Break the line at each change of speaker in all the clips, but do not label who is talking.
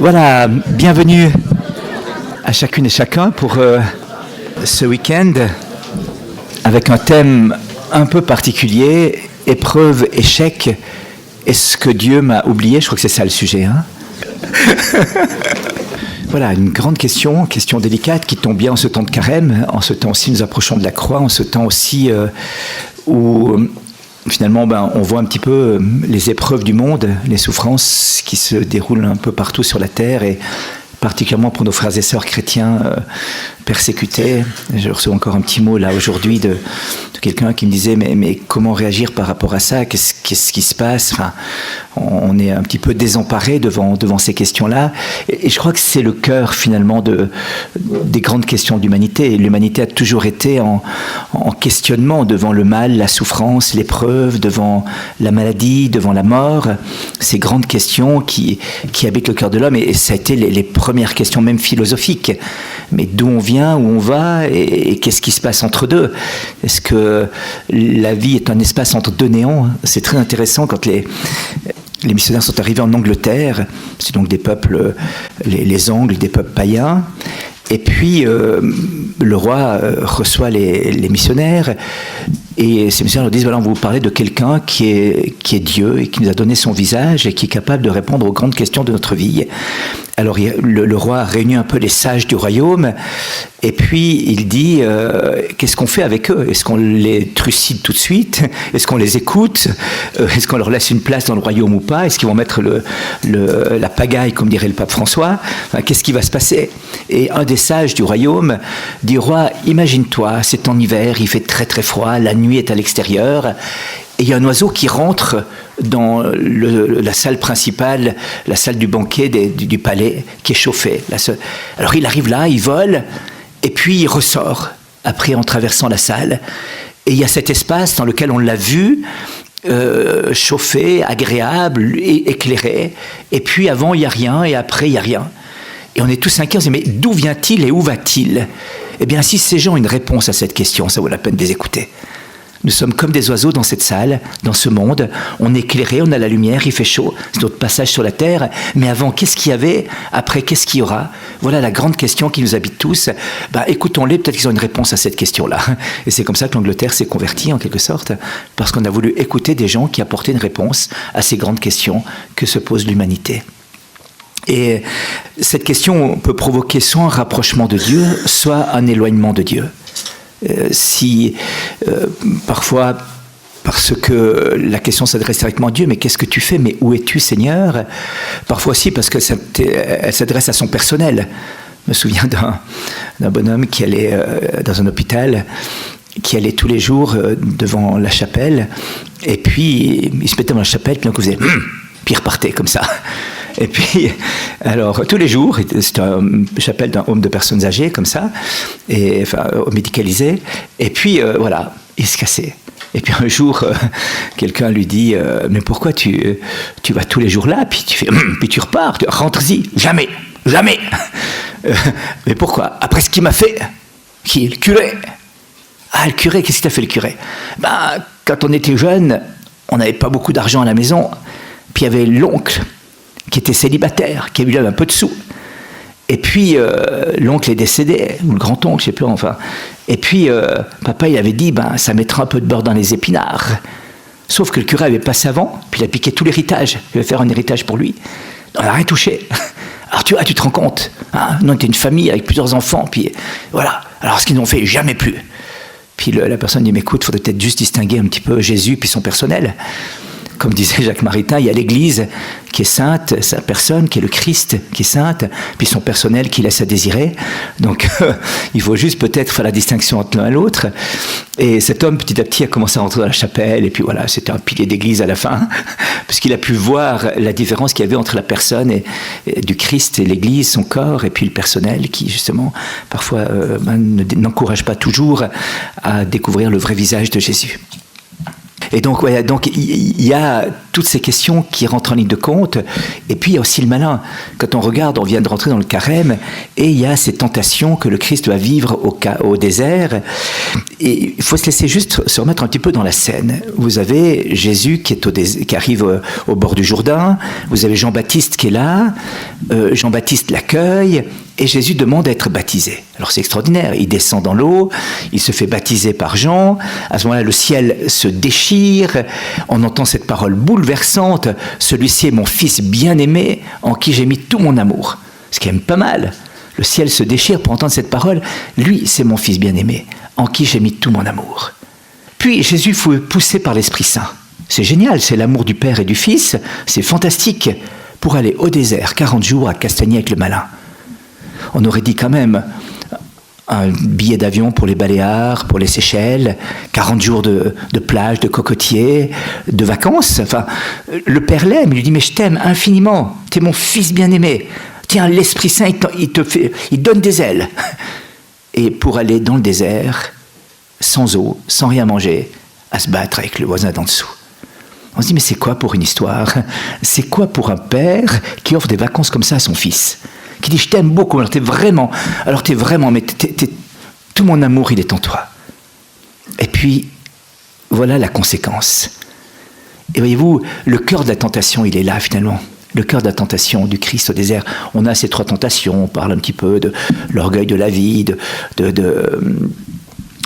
Voilà, bienvenue à chacune et chacun pour ce week-end avec un thème un peu particulier, épreuve, échec. Est-ce que Dieu m'a oublié? Je crois que c'est ça le sujet. Hein. Voilà, une grande question délicate qui tombe bien en ce temps de carême, en ce temps aussi nous approchons de la croix, en ce temps aussi où finalement on voit un petit peu les épreuves du monde, les souffrances qui se déroulent un peu partout sur la terre et particulièrement pour nos frères et sœurs chrétiens persécutés. Je reçois encore un petit mot là aujourd'hui de quelqu'un qui me disait mais comment réagir par rapport à ça, qu'est-ce qui se passe, enfin, on est un petit peu désemparé devant ces questions-là et je crois que c'est le cœur finalement des grandes questions de l'humanité. L'humanité a toujours été en questionnement devant le mal, la souffrance, l'épreuve, devant la maladie, devant la mort, ces grandes questions qui habitent le cœur de l'homme et ça a été les premières questions même philosophiques. Mais d'où on vient, où on va et qu'est-ce qui se passe entre deux? Est-ce que la vie est un espace entre deux néants? C'est très intéressant quand les missionnaires sont arrivés en Angleterre, c'est donc des peuples, les Angles, des peuples païens, et puis le roi reçoit les missionnaires, et ces missionnaires leur disent, voilà, on va vous parler de quelqu'un qui est Dieu, et qui nous a donné son visage, et qui est capable de répondre aux grandes questions de notre vie. Alors le roi réunit un peu les sages du royaume, et puis il dit, qu'est-ce qu'on fait avec eux? Est-ce qu'on les trucide tout de suite? Est-ce qu'on les écoute? Est-ce qu'on leur laisse une place dans le royaume ou pas? Est-ce qu'ils vont mettre la pagaille, comme dirait le pape François? Enfin, qu'est-ce qui va se passer? Et un des sages du royaume dit, roi, imagine-toi, c'est en hiver, il fait très très froid, la nuit est à l'extérieur, et il y a un oiseau qui rentre dans la salle principale, la salle du banquet du palais, qui est chauffée. Alors il arrive là, il vole, et puis il ressort, après en traversant la salle. Et il y a cet espace dans lequel on l'a vu, chauffé, agréable, éclairé. Et puis avant, il n'y a rien, et après, il n'y a rien. Et on est tous inquiets, on se dit, mais d'où vient-il et où va-t-il? Eh bien, si ces gens ont une réponse à cette question, ça vaut la peine de les écouter. Nous sommes comme des oiseaux dans cette salle, dans ce monde. On est éclairé, on a la lumière, il fait chaud. C'est notre passage sur la terre. Mais avant, qu'est-ce qu'il y avait? Après, qu'est-ce qu'il y aura? Voilà la grande question qui nous habite tous. Écoutons-les, peut-être qu'ils ont une réponse à cette question-là. Et c'est comme ça que l'Angleterre s'est convertie, en quelque sorte, parce qu'on a voulu écouter des gens qui apportaient une réponse à ces grandes questions que se pose l'humanité. Et cette question peut provoquer soit un rapprochement de Dieu, soit un éloignement de Dieu. Parfois, parce que la question s'adresse directement à Dieu, mais qu'est-ce que tu fais? Mais où es-tu, Seigneur? Parfois aussi parce qu'elle s'adresse à son personnel. Je me souviens d'un bonhomme qui allait dans un hôpital, qui allait tous les jours devant la chapelle, et puis il se mettait dans la chapelle, puis il faisait puis il repartait comme ça. Et puis, alors, tous les jours, c'était une chapelle d'un home de personnes âgées, comme ça, et, enfin, médicalisé. Et puis, voilà, il se cassait. Et puis un jour, quelqu'un lui dit, mais pourquoi tu vas tous les jours là, puis tu repars, rentre-y. Jamais. Mais pourquoi? Après ce qu'il m'a fait. Qui? Le curé. Ah, le curé, qu'est-ce qu'il t'a fait, le curé? Quand on était jeune, on n'avait pas beaucoup d'argent à la maison, puis il y avait l'oncle qui était célibataire, qui avait eu un peu de sous. Et puis, l'oncle est décédé, ou le grand-oncle, je ne sais plus, enfin. Et puis, papa, il avait dit, ça mettra un peu de beurre dans les épinards. Sauf que le curé avait passé avant, puis il a piqué tout l'héritage. Il devait faire un héritage pour lui. On n'a rien touché. Alors, tu te rends compte, hein, nous, on était une famille avec plusieurs enfants, puis voilà. Alors, ce qu'ils n'ont fait, jamais plus. Puis la personne dit, mais écoute, il faudrait peut-être juste distinguer un petit peu Jésus puis son personnel. Comme disait Jacques Maritain, il y a l'Église qui est sainte, sa personne qui est le Christ qui est sainte, puis son personnel qui laisse à désirer. Donc il faut juste peut-être faire la distinction entre l'un et l'autre. Et cet homme petit à petit a commencé à rentrer dans la chapelle, et puis voilà, c'était un pilier d'église à la fin, puisqu'il a pu voir la différence qu'il y avait entre la personne et du Christ et l'Église, son corps, et puis le personnel qui justement parfois n'encourage pas toujours à découvrir le vrai visage de Jésus. Et donc, ouais, donc il y a toutes ces questions qui rentrent en ligne de compte. Et puis, il y a aussi le malin. Quand on regarde, on vient de rentrer dans le carême, et il y a ces tentations que le Christ doit vivre au désert. Et il faut se laisser juste se remettre un petit peu dans la scène. Vous avez Jésus qui arrive au bord du Jourdain. Vous avez Jean-Baptiste qui est là. Jean-Baptiste l'accueille. Et Jésus demande à être baptisé. Alors c'est extraordinaire, il descend dans l'eau, il se fait baptiser par Jean, à ce moment-là le ciel se déchire, on entend cette parole bouleversante, celui-ci est mon fils bien-aimé, en qui j'ai mis tout mon amour. Ce qui est même pas mal, le ciel se déchire pour entendre cette parole, lui c'est mon fils bien-aimé, en qui j'ai mis tout mon amour. Puis Jésus fut poussé par l'Esprit Saint. C'est génial, c'est l'amour du Père et du Fils, c'est fantastique, pour aller au désert, 40 jours à castagner avec le malin. On aurait dit quand même un billet d'avion pour les Baléares, pour les Seychelles, 40 jours de plage, de cocotiers, de vacances. Enfin, le Père l'aime, il lui dit « Mais je t'aime infiniment, tu es mon fils bien-aimé. Tiens, l'Esprit Saint, il donne des ailes. » Et pour aller dans le désert, sans eau, sans rien manger, à se battre avec le voisin d'en dessous. On se dit « Mais c'est quoi pour une histoire? C'est quoi pour un père qui offre des vacances comme ça à son fils ?» qui dit « Je t'aime beaucoup, alors t'es vraiment, mais tout mon amour, il est en toi. » Et puis, voilà la conséquence. Et voyez-vous, le cœur de la tentation, il est là finalement. Le cœur de la tentation du Christ au désert. On a ces 3 tentations, on parle un petit peu de l'orgueil de la vie, de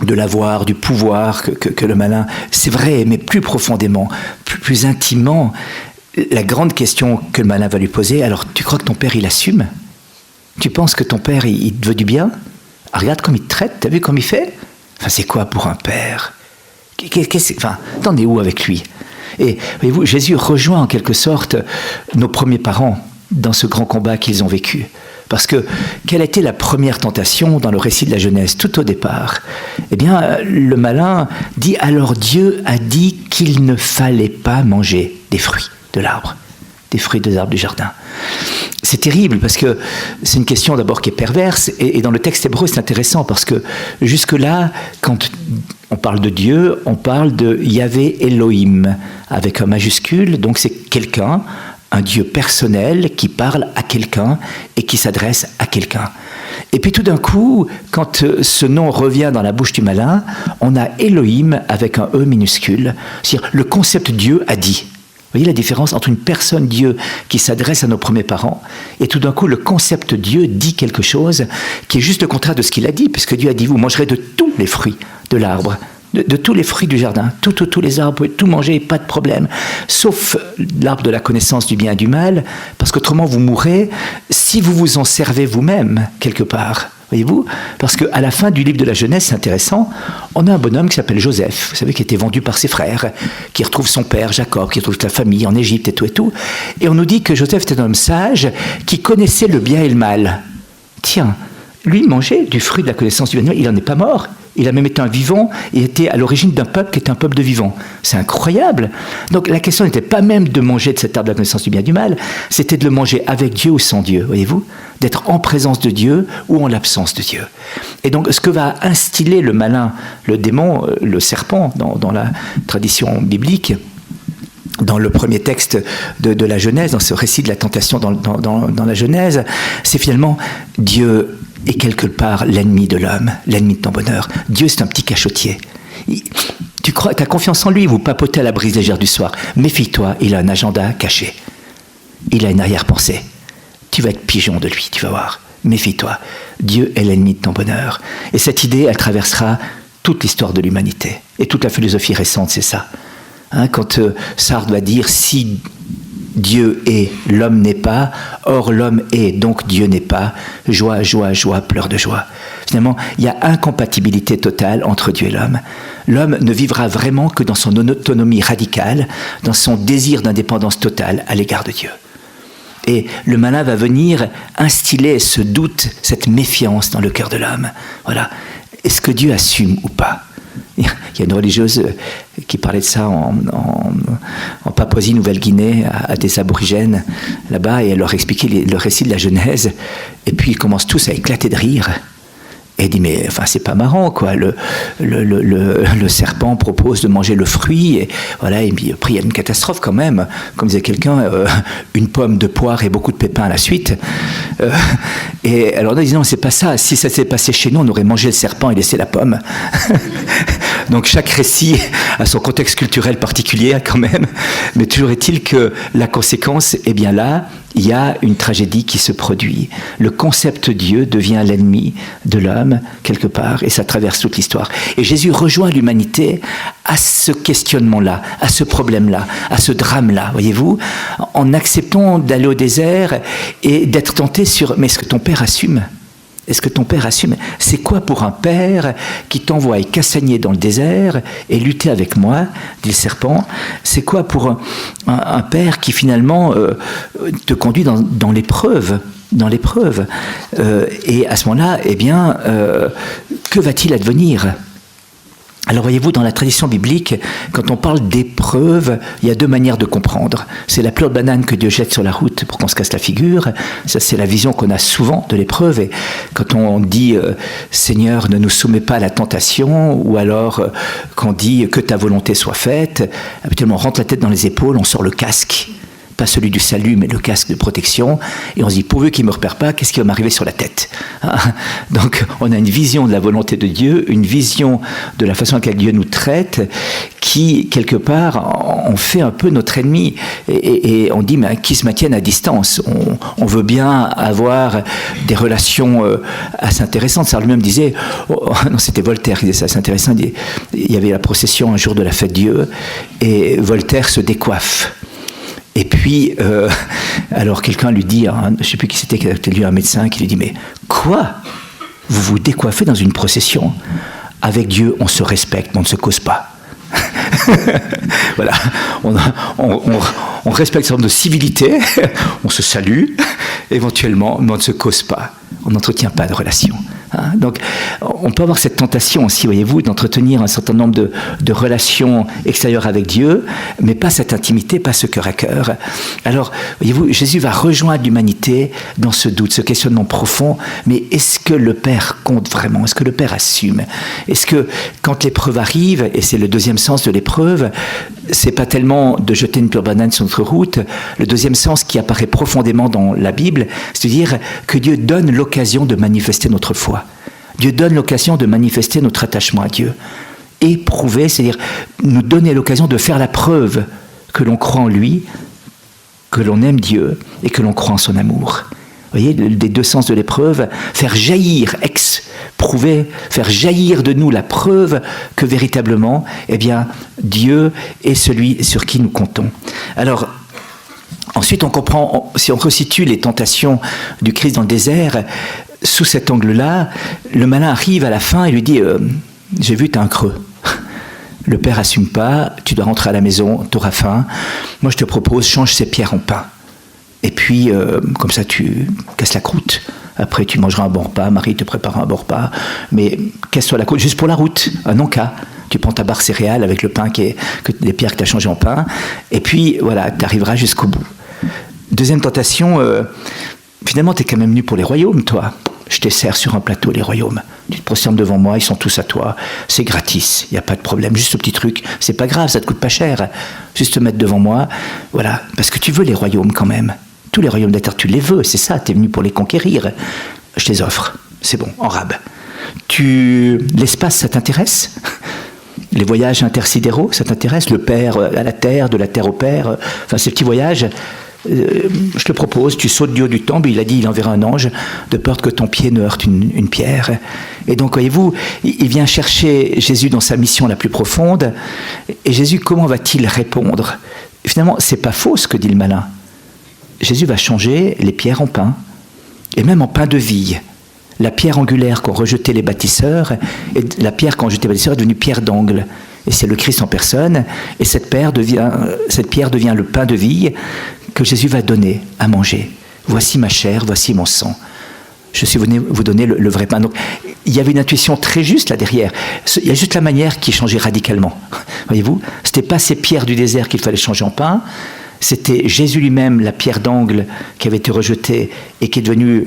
l'avoir, du pouvoir que le malin. C'est vrai, mais plus profondément, plus intimement, la grande question que le malin va lui poser, alors tu crois que ton père, il assume ? Tu penses que ton père, il te veut du bien? Ah, regarde comme il te traite, t'as vu comme il fait? Enfin, c'est quoi pour un père? T'en es où avec lui? Et voyez-vous, Jésus rejoint en quelque sorte nos premiers parents dans ce grand combat qu'ils ont vécu. Parce que, quelle était la première tentation dans le récit de la Genèse, tout au départ? Eh bien, le malin dit, alors Dieu a dit qu'il ne fallait pas manger des fruits de l'arbre, des fruits des arbres du jardin. C'est terrible parce que c'est une question d'abord qui est perverse et dans le texte hébreu c'est intéressant parce que jusque-là, quand on parle de Dieu, on parle de Yahvé Elohim avec un majuscule, donc c'est quelqu'un, un Dieu personnel qui parle à quelqu'un et qui s'adresse à quelqu'un. Et puis tout d'un coup, quand ce nom revient dans la bouche du malin, on a Elohim avec un E minuscule, c'est-à-dire le concept Dieu a dit. Vous voyez la différence entre une personne Dieu qui s'adresse à nos premiers parents et tout d'un coup le concept Dieu dit quelque chose qui est juste le contraire de ce qu'il a dit, puisque Dieu a dit vous mangerez de tous les fruits de l'arbre, de tous les fruits du jardin, tous les arbres, vous pouvez tout manger, pas de problème, sauf l'arbre de la connaissance du bien et du mal, parce qu'autrement vous mourrez si vous vous en servez vous-même quelque part. Voyez-vous? Parce qu'à la fin du livre de la Genèse, c'est intéressant, on a un bonhomme qui s'appelle Joseph, vous savez, qui a été vendu par ses frères, qui retrouve son père Jacob, qui retrouve sa famille en Égypte et tout. Et on nous dit que Joseph était un homme sage qui connaissait le bien et le mal. Tiens, lui mangeait du fruit de la connaissance du bien et du mal, il n'en est pas mort. Il a même été un vivant et était à l'origine d'un peuple qui était un peuple de vivants. C'est incroyable. Donc la question n'était pas même de manger de cet arbre de la connaissance du bien et du mal, c'était de le manger avec Dieu ou sans Dieu, voyez-vous? D'être en présence de Dieu ou en l'absence de Dieu. Et donc ce que va instiller le malin, le démon, le serpent dans la tradition biblique, dans le premier texte de la Genèse, dans ce récit de la tentation dans la Genèse, c'est finalement Dieu est quelque part l'ennemi de l'homme, l'ennemi de ton bonheur. Dieu, c'est un petit cachotier. Tu as confiance en lui, vous papotez à la brise légère du soir. Méfie-toi, il a un agenda caché. Il a une arrière-pensée. Tu vas être pigeon de lui, tu vas voir. Méfie-toi. Dieu est l'ennemi de ton bonheur. Et cette idée, elle traversera toute l'histoire de l'humanité. Et toute la philosophie récente, c'est ça. Quand Sartre va dire « si Dieu est, l'homme n'est pas, or l'homme est, donc Dieu n'est pas, joie, joie, joie, pleurs de joie ». Finalement, il y a incompatibilité totale entre Dieu et l'homme. L'homme ne vivra vraiment que dans son autonomie radicale, dans son désir d'indépendance totale à l'égard de Dieu. Et le malin va venir instiller ce doute, cette méfiance dans le cœur de l'homme. Voilà. Est-ce que Dieu assume ou pas ? Il y a une religieuse qui parlait de ça en Papouasie-Nouvelle-Guinée à des aborigènes là-bas et elle leur expliquait le récit de la Genèse et puis ils commencent tous à éclater de rire Et il dit, mais enfin, c'est pas marrant, quoi. Le serpent propose de manger le fruit, et voilà, et puis après, il y a une catastrophe quand même. Comme disait quelqu'un, une pomme, de poire et beaucoup de pépins à la suite. Et alors, on a dit, non, c'est pas ça. Si ça s'est passé chez nous, on aurait mangé le serpent et laissé la pomme. Donc, chaque récit a son contexte culturel particulier, quand même. Mais toujours est-il que la conséquence, eh bien là, il y a une tragédie qui se produit. Le concept Dieu devient l'ennemi de l'homme, quelque part, et ça traverse toute l'histoire. Et Jésus rejoint l'humanité à ce questionnement-là, à ce problème-là, à ce drame-là, voyez-vous, en acceptant d'aller au désert et d'être tenté sur « mais est-ce que ton père assume ?» Est-ce que ton père assume? C'est quoi pour un père qui t'envoie cassaigner dans le désert et lutter avec moi, dit le serpent? C'est quoi pour un père qui finalement te conduit dans l'épreuve? Et à ce moment-là, eh bien, que va-t-il advenir? Alors voyez-vous, dans la tradition biblique, quand on parle d'épreuve, il y a deux manières de comprendre. C'est la pleure de banane que Dieu jette sur la route pour qu'on se casse la figure. Ça, c'est la vision qu'on a souvent de l'épreuve. Et quand on dit « Seigneur, ne nous soumets pas à la tentation », ou alors qu'on dit « Que ta volonté soit faite », habituellement on rentre la tête dans les épaules, on sort le casque. Pas celui du salut, mais le casque de protection. Et on se dit, pourvu qu'il ne me repère pas, qu'est-ce qui va m'arriver sur la tête? Donc, on a une vision de la volonté de Dieu, une vision de la façon à laquelle Dieu nous traite, qui, quelque part, on fait un peu notre ennemi. Et on dit, mais qui se maintiennent à distance. On veut bien avoir des relations assez intéressantes. Ça lui-même disait, non, c'était Voltaire qui disait ça, c'est intéressant. Il y avait la procession un jour de la fête Dieu, et Voltaire se décoiffe. Et puis, alors quelqu'un lui dit, je ne sais plus qui c'était, un médecin qui lui dit, mais quoi? Vous vous décoiffez dans une procession? Avec Dieu, on se respecte, mais on ne se cause pas. Voilà, on respecte une sorte de civilité, on se salue, éventuellement, mais on ne se cause pas. On n'entretient pas de relation. Donc, on peut avoir cette tentation aussi, voyez-vous, d'entretenir un certain nombre de relations extérieures avec Dieu, mais pas cette intimité, pas ce cœur à cœur. Alors, voyez-vous, Jésus va rejoindre l'humanité dans ce doute, ce questionnement profond, mais est-ce que le Père compte vraiment? Est-ce que le Père assume? Est-ce que, quand l'épreuve arrive, et c'est le deuxième sens de l'épreuve, c'est pas tellement de jeter une pure banane sur notre route, le deuxième sens qui apparaît profondément dans la Bible, c'est-à-dire que Dieu donne l'occasion de manifester notre foi. Dieu donne l'occasion de manifester notre attachement à Dieu. Éprouver, c'est-à-dire nous donner l'occasion de faire la preuve que l'on croit en lui, que l'on aime Dieu et que l'on croit en son amour. Vous voyez, des deux sens de l'épreuve, faire jaillir, prouver, faire jaillir de nous la preuve que véritablement, eh bien, Dieu est celui sur qui nous comptons. Alors, ensuite, on comprend, si on resitue les tentations du Christ dans le désert, sous cet angle-là, le malin arrive à la fin et lui dit « J'ai vu, tu as un creux. Le Père assume pas, tu dois rentrer à la maison, tu auras faim. Moi, je te propose, change ces pierres en pain. Et puis, comme ça, tu casses la croûte. Après, tu mangeras un bon repas, Marie te préparera un bon repas. Mais casse-toi la croûte, juste pour la route, un non-cas. Tu prends ta barre céréale avec le pain, les pierres que tu as changées en pain. Et puis, voilà, tu arriveras jusqu'au bout. Deuxième tentation, finalement, tu es quand même venu pour les royaumes, toi. Je te sers sur un plateau, les royaumes. Tu te prosternes devant moi, ils sont tous à toi. C'est gratis, il n'y a pas de problème. Juste ce petit truc, c'est pas grave, ça te coûte pas cher. Juste te mettre devant moi, voilà. Parce que tu veux les royaumes quand même. Tous les royaumes de la terre, tu les veux, c'est ça, tu es venu pour les conquérir. Je te les offre, c'est bon, en rab. L'espace, ça t'intéresse? Les voyages intersidéraux, ça t'intéresse? Le Père à la terre, de la terre au Père, enfin ces petits voyages... je te propose, tu sautes du haut du temple, il a dit il enverra un ange, de peur que ton pied ne heurte une pierre. Et donc, voyez-vous, il vient chercher Jésus dans sa mission la plus profonde, et Jésus, comment va-t-il répondre? Et finalement, c'est pas faux ce que dit le malin. Jésus va changer les pierres en pain, et même en pain de vie. La pierre angulaire qu'ont rejeté les bâtisseurs, et la pierre qu'ont rejeté les bâtisseurs est devenue pierre d'angle. Et c'est le Christ en personne, et cette pierre devient le pain de vie que Jésus va donner à manger. Voici ma chair, voici mon sang. Je suis venu vous donner le vrai pain. Donc, il y avait une intuition très juste là derrière. Il y a juste la manière qui changeait radicalement. Voyez-vous, c'était pas ces pierres du désert qu'il fallait changer en pain, c'était Jésus lui-même, la pierre d'angle qui avait été rejetée et qui est devenue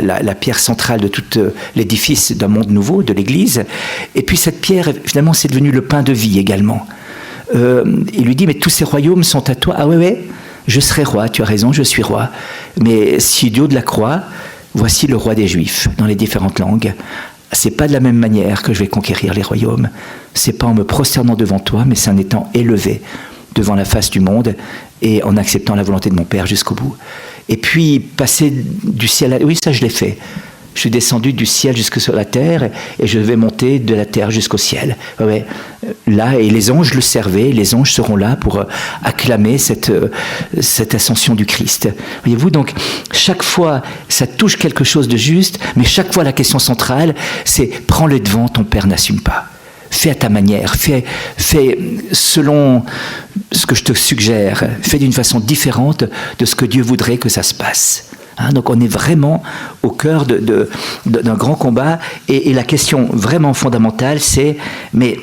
la pierre centrale de tout l'édifice d'un monde nouveau, de l'Église. Et puis cette pierre, finalement, c'est devenu le pain de vie également. Il lui dit, mais tous ces royaumes sont à toi. Ah ouais, je serai roi, tu as raison, je suis roi. Mais si du haut de la croix, voici le roi des Juifs, dans les différentes langues. C'est pas de la même manière que je vais conquérir les royaumes. C'est pas en me prosternant devant toi, mais c'est en étant élevé devant la face du monde et en acceptant la volonté de mon Père jusqu'au bout. Et puis, passer du ciel à... Oui, ça, je l'ai fait. Je suis descendu du ciel jusque sur la terre et je vais monter de la terre jusqu'au ciel. Ouais. Là, et les anges le servaient, les anges seront là pour acclamer cette ascension du Christ. Voyez-vous, donc, chaque fois, ça touche quelque chose de juste, mais chaque fois, la question centrale, c'est « prends le devant, ton Père n'assume pas ». Fais à ta manière, fais selon ce que je te suggère, fais d'une façon différente de ce que Dieu voudrait que ça se passe. Donc on est vraiment au cœur d'un grand combat et la question vraiment fondamentale c'est, mais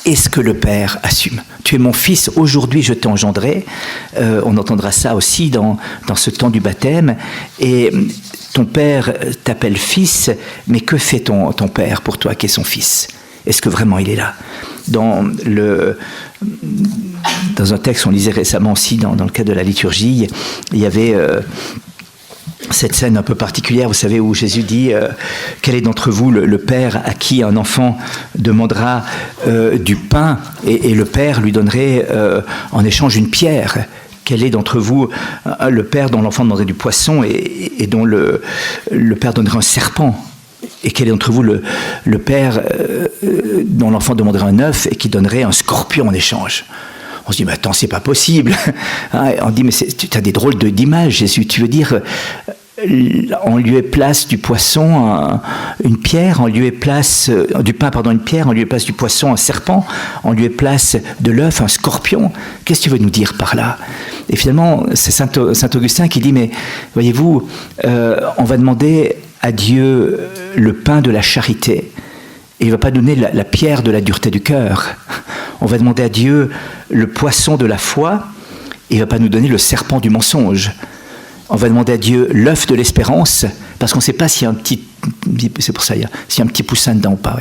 est-ce que le Père assume ? Tu es mon fils, aujourd'hui je t'ai engendré, on entendra ça aussi dans ce temps du baptême, et ton Père t'appelle fils, mais que fait ton Père pour toi qui est son fils ? Est-ce que vraiment il est là ? Dans un texte qu'on lisait récemment aussi, dans le cadre de la liturgie, il y avait cette scène un peu particulière, vous savez, où Jésus dit quel est d'entre vous le père à qui un enfant demandera du pain et le père lui donnerait en échange une pierre ? Quel est d'entre vous le père dont l'enfant demanderait du poisson et dont le père donnerait un serpent ? Et quel est d'entre vous le père dont l'enfant demanderait un œuf et qui donnerait un scorpion en échange ? On se dit, mais attends, c'est pas possible. On dit, mais tu as des drôles d'images, Jésus. Tu veux dire, en lieu et place du poisson, une pierre, en lieu et place du pain, une pierre, en lieu et place du poisson, un serpent, en lieu et place de l'œuf, un scorpion. Qu'est-ce que tu veux nous dire par là ? Et finalement, c'est saint Augustin qui dit, mais voyez-vous, on va demander à Dieu le pain de la charité. Et il ne va pas donner la pierre de la dureté du cœur. On va demander à Dieu le poisson de la foi, et il ne va pas nous donner le serpent du mensonge. On va demander à Dieu l'œuf de l'espérance, parce qu'on ne sait pas s'il y a un petit... C'est pour ça, s'il y a un petit poussin dedans ou pas.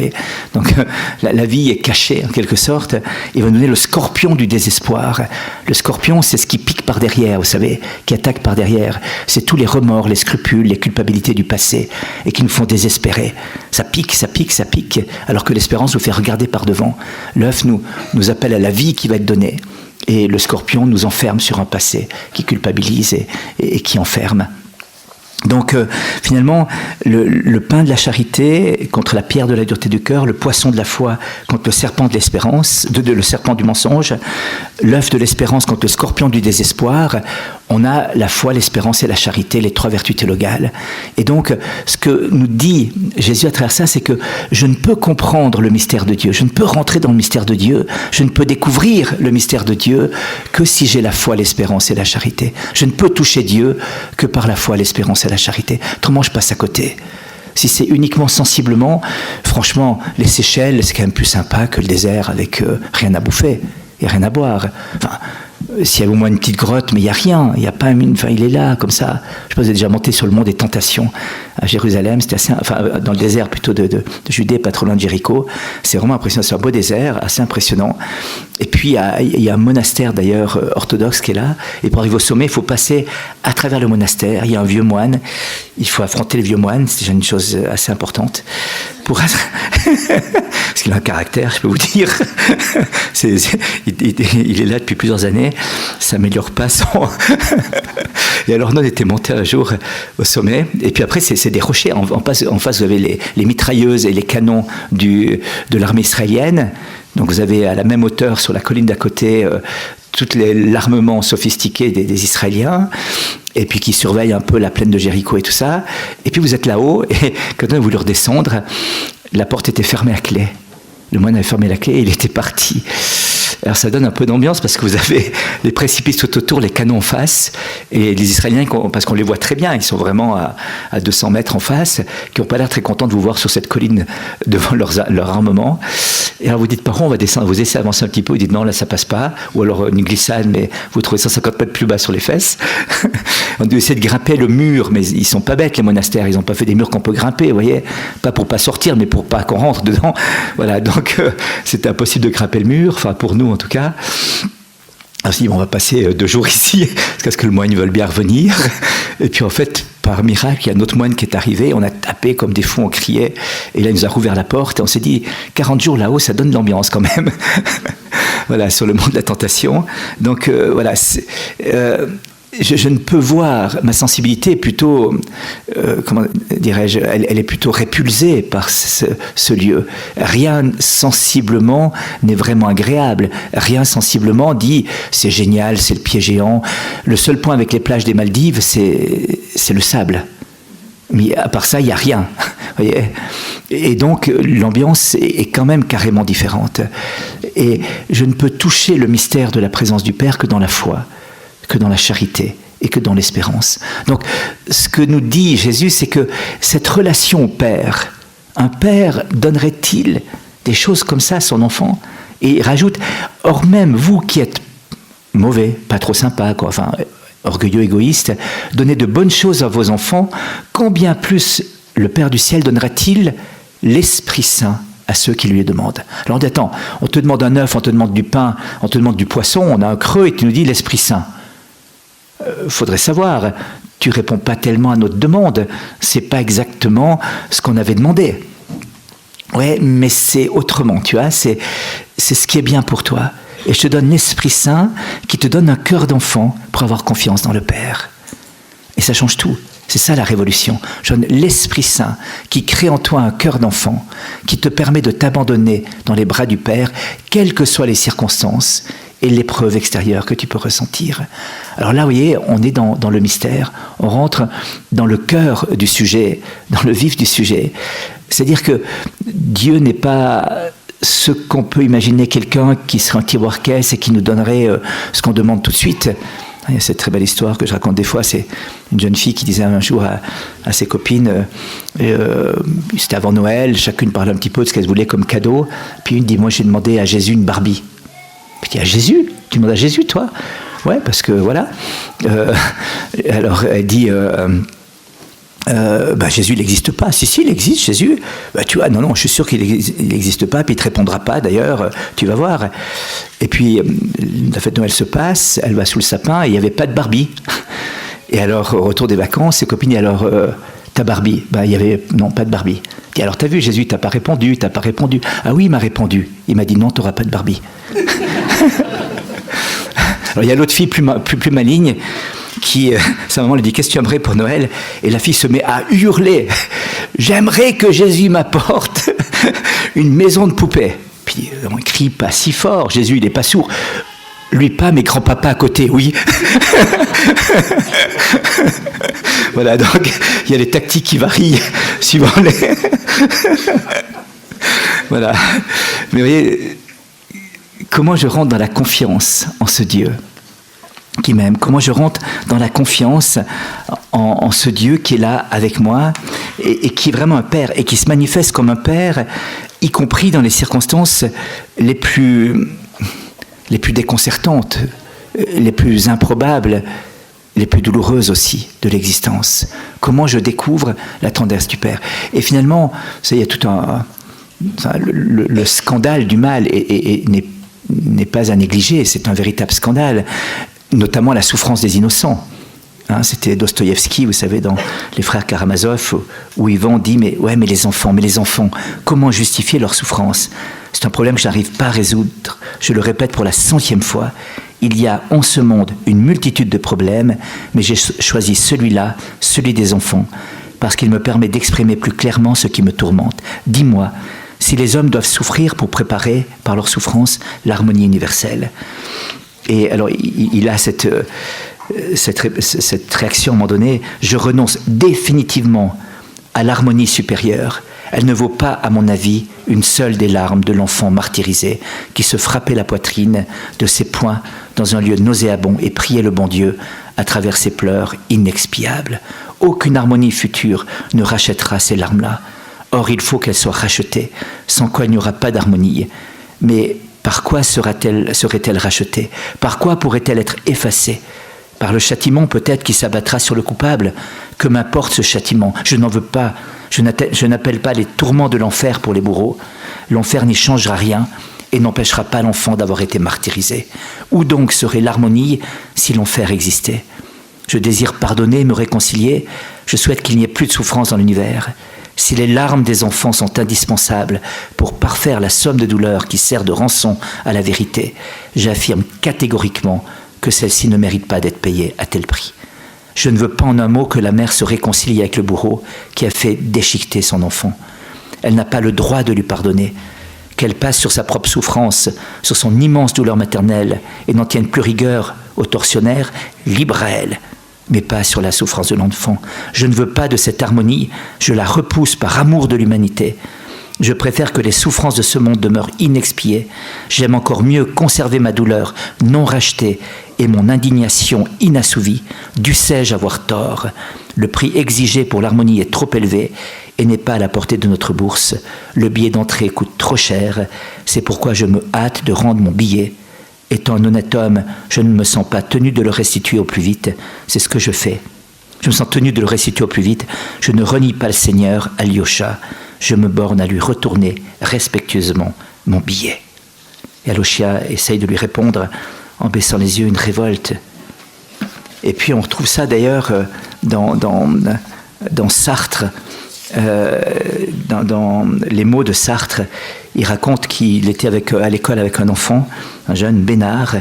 Donc la vie est cachée en quelque sorte. Il va nous donner le scorpion du désespoir. Le scorpion, c'est ce qui pique par derrière, vous savez, qui attaque par derrière. C'est tous les remords, les scrupules, les culpabilités du passé, et qui nous font désespérer. Ça pique, ça pique, ça pique, alors que l'espérance nous fait regarder par devant. L'œuf nous appelle à la vie qui va être donnée. Et le scorpion nous enferme sur un passé qui culpabilise et qui enferme. Donc finalement, le pain de la charité contre la pierre de la dureté du cœur, le poisson de la foi contre le serpent de l'espérance, le serpent du mensonge, l'œuf de l'espérance contre le scorpion du désespoir, on a la foi, l'espérance et la charité, les trois vertus théologales. Et donc, ce que nous dit Jésus à travers ça, c'est que je ne peux comprendre le mystère de Dieu, je ne peux rentrer dans le mystère de Dieu, je ne peux découvrir le mystère de Dieu que si j'ai la foi, l'espérance et la charité. Je ne peux toucher Dieu que par la foi, l'espérance et la charité. Autrement, je passe à côté. Si c'est uniquement sensiblement, franchement, les Seychelles, c'est quand même plus sympa que le désert avec rien à bouffer et rien à boire. Enfin, s'il y a au moins une petite grotte, mais il n'y a rien, il n'y a pas il est là, comme ça. Je ne sais pas, vous avez déjà monté sur le mont des Tentations à Jérusalem, c'était assez, dans le désert plutôt de Judée, pas trop loin de Jéricho. C'est vraiment impressionnant, c'est un beau désert, assez impressionnant. Et puis, il y a un monastère d'ailleurs orthodoxe qui est là, et pour arriver au sommet, il faut passer à travers le monastère. Il y a un vieux moine, il faut affronter le vieux moine, c'est déjà une chose assez importante. Parce qu'il a un caractère, je peux vous dire. Il est là depuis plusieurs années, ça n'améliore pas son... Et alors, on était monté un jour au sommet, et puis après, c'est des rochers. En face, vous avez les mitrailleuses et les canons de l'armée israélienne. Donc, vous avez à la même hauteur, sur la colline d'à côté, tout l'armement sophistiqué des Israéliens, et puis qui surveillent un peu la plaine de Jéricho et tout ça. Et puis, vous êtes là-haut, et quand on a voulu redescendre, la porte était fermée à clé. Le moine avait fermé la clé et il était parti. Alors ça donne un peu d'ambiance parce que vous avez les précipices tout autour, les canons en face, et les Israéliens, parce qu'on les voit très bien, ils sont vraiment à 200 mètres en face, qui n'ont pas l'air très contents de vous voir sur cette colline devant leur armement. Et alors vous dites, par contre, on va descendre, vous essayez d'avancer un petit peu, vous dites non, là ça passe pas, ou alors une glissade, mais vous trouvez 150 mètres plus bas sur les fesses. On doit essayer de grimper le mur, mais ils sont pas bêtes les monastères, ils n'ont pas fait des murs qu'on peut grimper, vous voyez, pas pour pas sortir, mais pour pas qu'on rentre dedans. Voilà, donc c'était impossible de grimper le mur, enfin pour nous en tout cas. Alors on va passer 2 jours ici, parce que le moine veut bien revenir. Et puis en fait, par miracle, il y a un autre moine qui est arrivé, on a tapé comme des fous, on criait, et là il nous a rouvert la porte, et on s'est dit, 40 jours là-haut, ça donne de l'ambiance quand même. Voilà, sur le mont de la tentation. Donc voilà, je ne peux voir, ma sensibilité est plutôt, comment dirais-je, elle est plutôt répulsée par ce lieu. Rien sensiblement n'est vraiment agréable. Rien sensiblement dit c'est génial, c'est le pied géant. Le seul point avec les plages des Maldives, c'est le sable. Mais à part ça, il n'y a rien. Voyez, et donc l'ambiance est quand même carrément différente. Et je ne peux toucher le mystère de la présence du Père que dans la foi, que dans la charité et que dans l'espérance. Donc, ce que nous dit Jésus, c'est que cette relation au Père, un Père donnerait-il des choses comme ça à son enfant? Et il rajoute, or même vous qui êtes mauvais, pas trop sympa, quoi, enfin, orgueilleux, égoïste, donnez de bonnes choses à vos enfants, combien plus le Père du ciel donnera-t-il l'Esprit Saint à ceux qui lui demandent. Alors on dit, attends, on te demande un œuf, on te demande du pain, on te demande du poisson, on a un creux et tu nous dis l'Esprit Saint. Faudrait savoir, tu réponds pas tellement à notre demande, c'est pas exactement ce qu'on avait demandé. Ouais, mais c'est autrement, tu vois, c'est ce qui est bien pour toi. Et je te donne l'Esprit Saint qui te donne un cœur d'enfant pour avoir confiance dans le Père. Et ça change tout. C'est ça la révolution. Je donne l'Esprit Saint qui crée en toi un cœur d'enfant, qui te permet de t'abandonner dans les bras du Père, quelles que soient les circonstances et l'épreuve extérieure que tu peux ressentir. Alors là, vous voyez, on est dans le mystère, on rentre dans le cœur du sujet, dans le vif du sujet. C'est-à-dire que Dieu n'est pas ce qu'on peut imaginer, quelqu'un qui serait un tiroir-caisse et qui nous donnerait ce qu'on demande tout de suite. Il y a cette très belle histoire que je raconte des fois, c'est une jeune fille qui disait un jour à ses copines, c'était avant Noël, chacune parlait un petit peu de ce qu'elle voulait comme cadeau, puis une dit, moi j'ai demandé à Jésus une Barbie. Puis il dit, à Jésus? Tu demandes à Jésus, toi? Ouais, parce que voilà. Alors elle dit, Jésus il n'existe pas. Si, il existe, Jésus. Tu vois, non, je suis sûr qu'il n'existe pas, puis il ne te répondra pas d'ailleurs, tu vas voir. Et puis, la fête de Noël se passe, elle va sous le sapin, et il n'y avait pas de Barbie. Et alors, au retour des vacances, ses copines, alors, ta Barbie? Il y avait, non, pas de Barbie. Et alors, t'as vu, Jésus, t'as pas répondu. Ah oui, il m'a répondu. Il m'a dit, non, t'auras pas de Barbie. Alors, il y a l'autre fille plus maligne, qui, sa maman lui dit, qu'est-ce que tu aimerais pour Noël? Et la fille se met à hurler, j'aimerais que Jésus m'apporte une maison de poupée. Puis on crie pas si fort, Jésus il n'est pas sourd. Lui pas, mais grand-papa à côté, oui. Voilà, donc il y a les tactiques qui varient suivant les... Voilà. Mais vous voyez, comment je rentre dans la confiance en ce Dieu qui m'aime, comment je rentre dans la confiance en ce Dieu qui est là avec moi et qui est vraiment un Père et qui se manifeste comme un Père, y compris dans les circonstances les plus déconcertantes, les plus improbables, les plus douloureuses aussi de l'existence. Comment je découvre la tendresse du Père. Et finalement, il y a tout le scandale du mal n'est pas à négliger, c'est un véritable scandale, notamment la souffrance des innocents. C'était Dostoïevski, vous savez, dans Les Frères Karamazov, où Ivan dit mais les enfants, comment justifier leur souffrance? C'est un problème que je n'arrive pas à résoudre. Je le répète pour la 100e fois. Il y a en ce monde une multitude de problèmes, mais j'ai choisi celui-là, celui des enfants, parce qu'il me permet d'exprimer plus clairement ce qui me tourmente. Dis-moi, si les hommes doivent souffrir pour préparer, par leur souffrance, l'harmonie universelle. Et alors, il a cette réaction à un moment donné, je renonce définitivement à l'harmonie supérieure, Elle ne vaut pas, à mon avis, une seule des larmes de l'enfant martyrisé qui se frappait la poitrine de ses poings dans un lieu nauséabond et priait le bon Dieu à travers ses pleurs inexpiables. Aucune harmonie future ne rachètera ces larmes-là. Or, il faut qu'elles soient rachetées, sans quoi il n'y aura pas d'harmonie. Mais par quoi serait-elle rachetée? Par quoi pourrait-elle être effacée? Par le châtiment peut-être qui s'abattra sur le coupable? Que m'importe ce châtiment? Je n'en veux pas. Je n'appelle pas les tourments de l'enfer pour les bourreaux. L'enfer n'y changera rien et n'empêchera pas l'enfant d'avoir été martyrisé. Où donc serait l'harmonie si l'enfer existait? Je désire pardonner, me réconcilier. Je souhaite qu'il n'y ait plus de souffrance dans l'univers. Si les larmes des enfants sont indispensables pour parfaire la somme de douleurs qui sert de rançon à la vérité, j'affirme catégoriquement que celle-ci ne mérite pas d'être payée à tel prix. Je ne veux pas en un mot que la mère se réconcilie avec le bourreau qui a fait déchiqueter son enfant. Elle n'a pas le droit de lui pardonner. Qu'elle passe sur sa propre souffrance, sur son immense douleur maternelle et n'en tienne plus rigueur au tortionnaire, libre à elle, mais pas sur la souffrance de l'enfant. Je ne veux pas de cette harmonie, je la repousse par amour de l'humanité. Je préfère que les souffrances de ce monde demeurent inexpiées. J'aime encore mieux conserver ma douleur non rachetée et mon indignation inassouvie. Dussé-je avoir tort? Le prix exigé pour l'harmonie est trop élevé et n'est pas à la portée de notre bourse. Le billet d'entrée coûte trop cher. C'est pourquoi je me hâte de rendre mon billet. Étant un honnête homme, je ne me sens pas tenu de le restituer au plus vite. C'est ce que je fais. Je me sens tenu de le restituer au plus vite. Je ne renie pas le Seigneur, Alyosha. Je me borne à lui retourner respectueusement mon billet. Et Alyosha essaye de lui répondre en baissant les yeux, une révolte. Et puis on retrouve ça d'ailleurs dans Sartre, dans les mots de Sartre. Il raconte qu'il était à l'école avec un enfant, un jeune Bénard,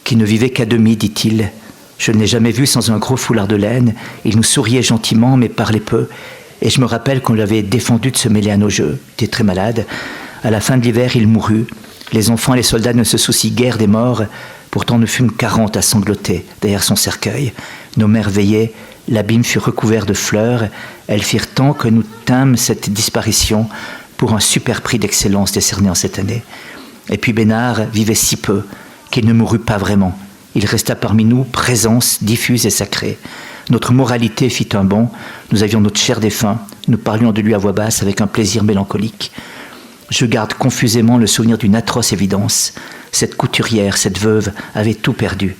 qui ne vivait qu'à demi, dit-il. Je ne l'ai jamais vu sans un gros foulard de laine. Il nous souriait gentiment, mais parlait peu. Et je me rappelle qu'on lui avait défendu de se mêler à nos jeux. Il était très malade. À la fin de l'hiver, il mourut. Les enfants et les soldats ne se soucient guère des morts. Pourtant, nous fûmes 40 à sangloter derrière son cercueil. Nos mères veillaient. L'abîme fut recouvert de fleurs. Elles firent tant que nous tînmes cette disparition pour un super prix d'excellence décerné en cette année. Et puis Bénard vivait si peu qu'il ne mourut pas vraiment. Il resta parmi nous, présence diffuse et sacrée. Notre moralité fit un bond, nous avions notre cher défunt, nous parlions de lui à voix basse avec un plaisir mélancolique. Je garde confusément le souvenir d'une atroce évidence. Cette couturière, cette veuve, avait tout perdu.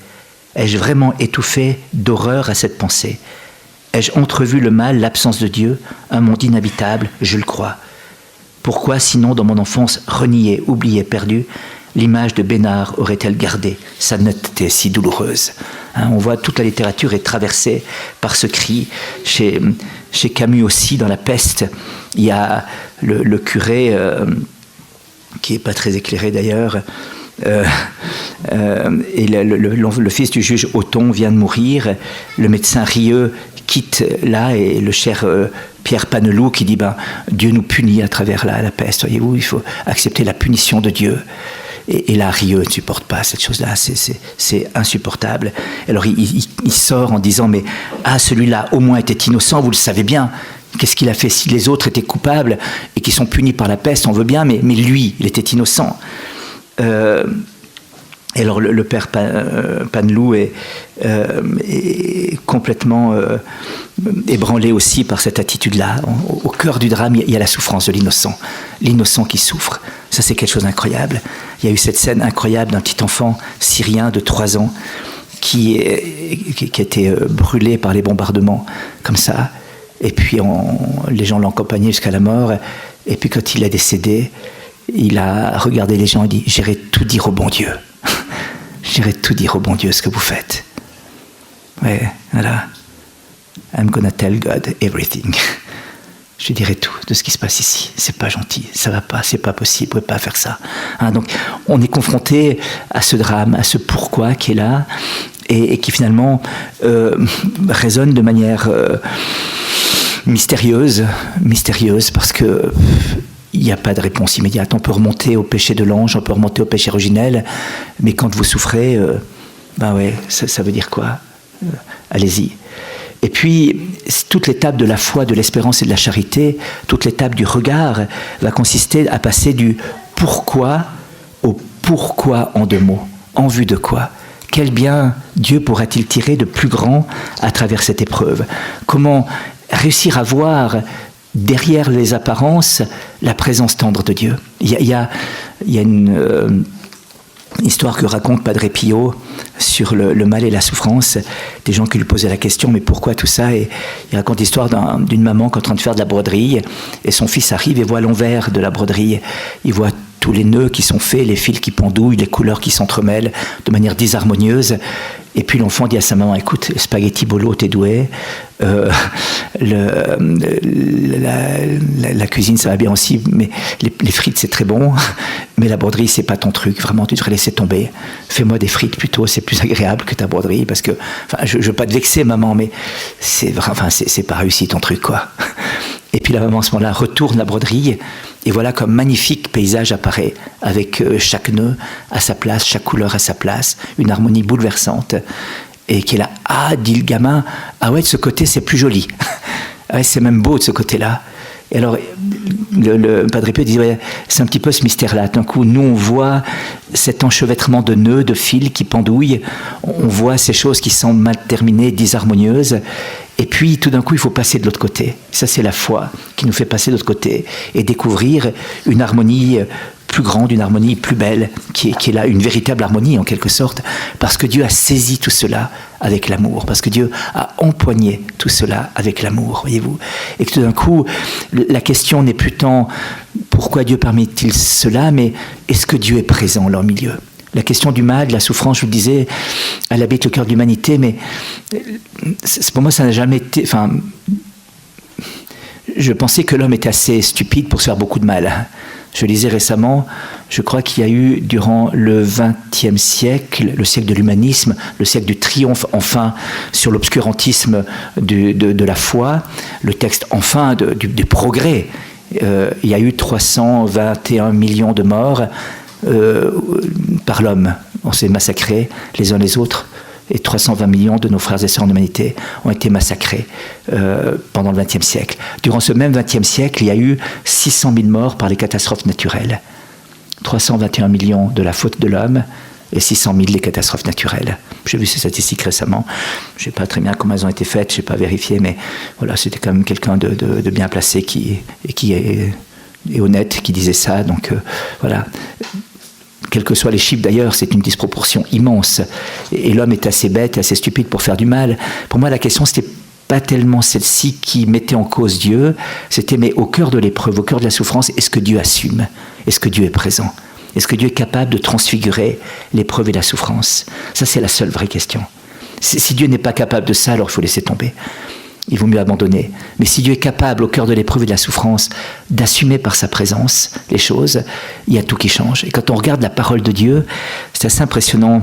Ai-je vraiment étouffé d'horreur à cette pensée? Ai-je entrevu le mal, l'absence de Dieu, un monde inhabitable? Je le crois. Pourquoi, sinon, dans mon enfance, reniée, oubliée, perdue, l'image de Bénard aurait-elle gardé sa netteté si douloureuse? On voit toute la littérature est traversée par ce cri. Chez Camus aussi, dans La Peste, il y a le curé, qui n'est pas très éclairé d'ailleurs, et le fils du juge Othon vient de mourir. Le médecin Rieux quitte là, et le cher Pierre Paneloux qui dit Dieu nous punit à travers la peste. Voyez-vous, il faut accepter la punition de Dieu. Et là, Rieux ne supporte pas cette chose-là, c'est insupportable. Alors il sort en disant mais celui-là au moins était innocent, vous le savez bien. Qu'est-ce qu'il a fait? Si les autres étaient coupables et qui sont punis par la peste, on veut bien, mais lui, il était innocent. Et alors le père Paneloux est complètement ébranlé aussi par cette attitude-là. Au cœur du drame, il y a la souffrance de l'innocent qui souffre. Ça, c'est quelque chose d'incroyable. Il y a eu cette scène incroyable d'un petit enfant syrien de 3 ans qui a été brûlé par les bombardements, comme ça. Et puis les gens l'ont accompagné jusqu'à la mort. Et puis quand il est décédé, il a regardé les gens et dit « J'irai tout dire au bon Dieu. J'irai tout dire au bon Dieu ce que vous faites. » Ouais, voilà. I'm gonna tell God everything. Je dirai tout de ce qui se passe ici. C'est pas gentil, ça va pas, c'est pas possible, vous pouvez pas faire ça. Donc, on est confronté à ce drame, à ce pourquoi qui est là, et qui finalement résonne de manière mystérieuse, parce que il n'y a pas de réponse immédiate. On peut remonter au péché de l'ange, on peut remonter au péché originel, mais quand vous souffrez, ouais, ça veut dire quoi? Allez-y. Et puis, toute l'étape de la foi, de l'espérance et de la charité, toute l'étape du regard va consister à passer du pourquoi au pourquoi en 2 mots. En vue de quoi ? Quel bien Dieu pourra-t-il tirer de plus grand à travers cette épreuve ? Comment réussir à voir derrière les apparences la présence tendre de Dieu ? Il y a une histoire que raconte Padre Pio sur le mal et la souffrance, des gens qui lui posaient la question, mais pourquoi tout ça ? Et il raconte l'histoire d'une maman qui est en train de faire de la broderie, et son fils arrive et voit l'envers de la broderie. Il voit tous les nœuds qui sont faits, les fils qui pendouillent, les couleurs qui s'entremêlent de manière disharmonieuse. Et puis l'enfant dit à sa maman, écoute, spaghetti bolo, t'es doué, la cuisine ça va bien aussi, mais les frites c'est très bon, mais la broderie c'est pas ton truc, vraiment tu devrais laisser tomber. Fais-moi des frites plutôt, c'est plus agréable que ta broderie, parce que, enfin, je veux pas te vexer maman, mais c'est pas réussi ton truc quoi. Et puis la maman à ce moment-là retourne la broderie, et voilà qu'un magnifique paysage apparaît, avec chaque nœud à sa place, chaque couleur à sa place, une harmonie bouleversante, et qui est là, ah, dit le gamin, ah ouais, de ce côté c'est plus joli, ouais, c'est même beau de ce côté-là. Et alors, le Padre Pio dit, ouais, c'est un petit peu ce mystère-là. D'un coup, nous, on voit cet enchevêtrement de nœuds, de fils qui pendouillent, on voit ces choses qui semblent mal terminées, disharmonieuses, et puis, tout d'un coup, il faut passer de l'autre côté. Ça, c'est la foi qui nous fait passer de l'autre côté et découvrir une harmonie plus grande, une harmonie plus belle, qui est là, une véritable harmonie en quelque sorte, parce que Dieu a saisi tout cela avec l'amour, parce que Dieu a empoigné tout cela avec l'amour, voyez-vous. Et que tout d'un coup, la question n'est plus tant pourquoi Dieu permet-il cela, mais est-ce que Dieu est présent là au milieu ? La question du mal, de la souffrance, je vous le disais, elle habite au cœur de l'humanité, mais pour moi, ça n'a jamais été... Enfin, je pensais que l'homme était assez stupide pour se faire beaucoup de mal. Je lisais récemment, je crois qu'il y a eu, durant le XXe siècle, le siècle de l'humanisme, le siècle du triomphe, enfin, sur l'obscurantisme de la foi, le texte, enfin, du progrès. Il y a eu 321 millions de morts par l'homme. On s'est massacrés les uns les autres, et 320 millions de nos frères et sœurs en humanité ont été massacrés pendant le XXe siècle. Durant ce même XXe siècle, il y a eu 600 000 morts par les catastrophes naturelles. 321 millions de la faute de l'homme et 600 000 des catastrophes naturelles. J'ai vu ces statistiques récemment. Je ne sais pas très bien comment elles ont été faites, je n'ai pas vérifié, mais voilà, c'était quand même quelqu'un de bien placé qui est honnête, qui disait ça. Donc voilà. Quels que soient les chiffres d'ailleurs, c'est une disproportion immense. Et l'homme est assez bête, assez stupide pour faire du mal. Pour moi, la question, c'était pas tellement celle-ci qui mettait en cause Dieu, c'était mais au cœur de l'épreuve, au cœur de la souffrance, est-ce que Dieu assume ? Est-ce que Dieu est présent ? Est-ce que Dieu est capable de transfigurer l'épreuve et la souffrance ? Ça, c'est la seule vraie question. Si Dieu n'est pas capable de ça, alors il faut laisser tomber. Il vaut mieux abandonner. Mais si Dieu est capable, au cœur de l'épreuve et de la souffrance, d'assumer par sa présence les choses, il y a tout qui change. Et quand on regarde la parole de Dieu, c'est assez impressionnant.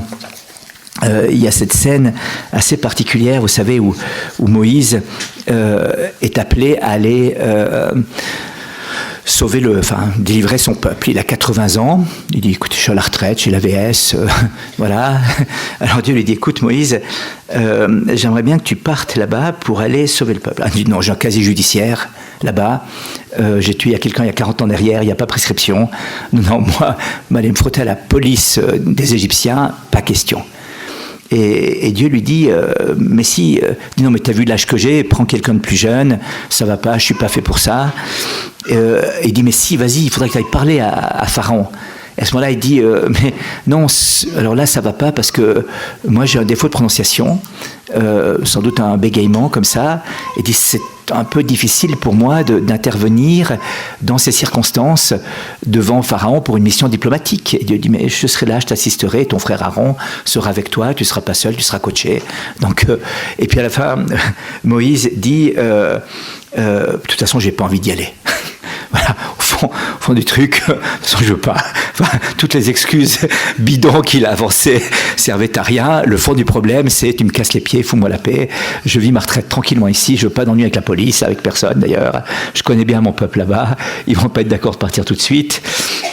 Il y a cette scène assez particulière, vous savez, où Moïse est appelé à aller délivrer son peuple. Il a 80 ans, il dit, écoute, je suis à la retraite, j'ai l'AVS, voilà. Alors Dieu lui dit, écoute Moïse, j'aimerais bien que tu partes là-bas pour aller sauver le peuple. Il dit, non, j'ai un casier judiciaire là-bas, j'ai tué quelqu'un il y a 40 ans derrière, il n'y a pas prescription. Non, moi, aller me frotter à la police des Égyptiens, pas question. Et Dieu lui dit, mais si, dit non mais t'as vu l'âge que j'ai, prends quelqu'un de plus jeune, ça va pas, je suis pas fait pour ça. Il dit mais si, vas-y, il faudrait que tu ailles parler à Pharaon. Et à ce moment-là, il dit, mais non, alors là, ça va pas parce que moi, j'ai un défaut de prononciation, sans doute un bégaiement comme ça. Il dit, c'est un peu difficile pour moi d'intervenir dans ces circonstances devant Pharaon pour une mission diplomatique. Et Dieu dit, mais je serai là, je t'assisterai, ton frère Aaron sera avec toi, tu ne seras pas seul, tu seras coaché. Donc, et puis à la fin, Moïse dit, de toute façon, j'ai pas envie d'y aller. Voilà, au fond du truc, de toute façon, je veux pas. Enfin, toutes les excuses bidons qu'il a avancées servaient à rien. Le fond du problème, c'est tu me casses les pieds, fous-moi la paix. Je vis ma retraite tranquillement ici. Je veux pas d'ennui avec la police, avec personne d'ailleurs. Je connais bien mon peuple là-bas. Ils vont pas être d'accord de partir tout de suite.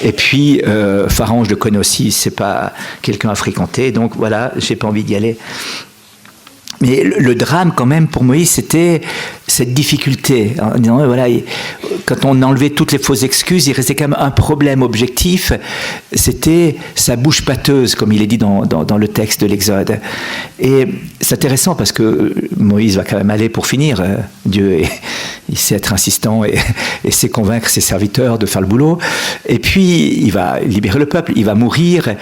Et puis Pharaon, je le connais aussi. C'est pas quelqu'un à fréquenter. Donc voilà, j'ai pas envie d'y aller. Mais le drame, quand même, pour Moïse, c'était cette difficulté. En disant, voilà, quand on enlevait toutes les fausses excuses, il restait quand même un problème objectif. C'était sa bouche pâteuse, comme il est dit dans le texte de l'Exode. Et c'est intéressant parce que Moïse va quand même aller pour finir. Dieu, il sait être insistant et sait convaincre ses serviteurs de faire le boulot. Et puis, il va libérer le peuple. Il va mourir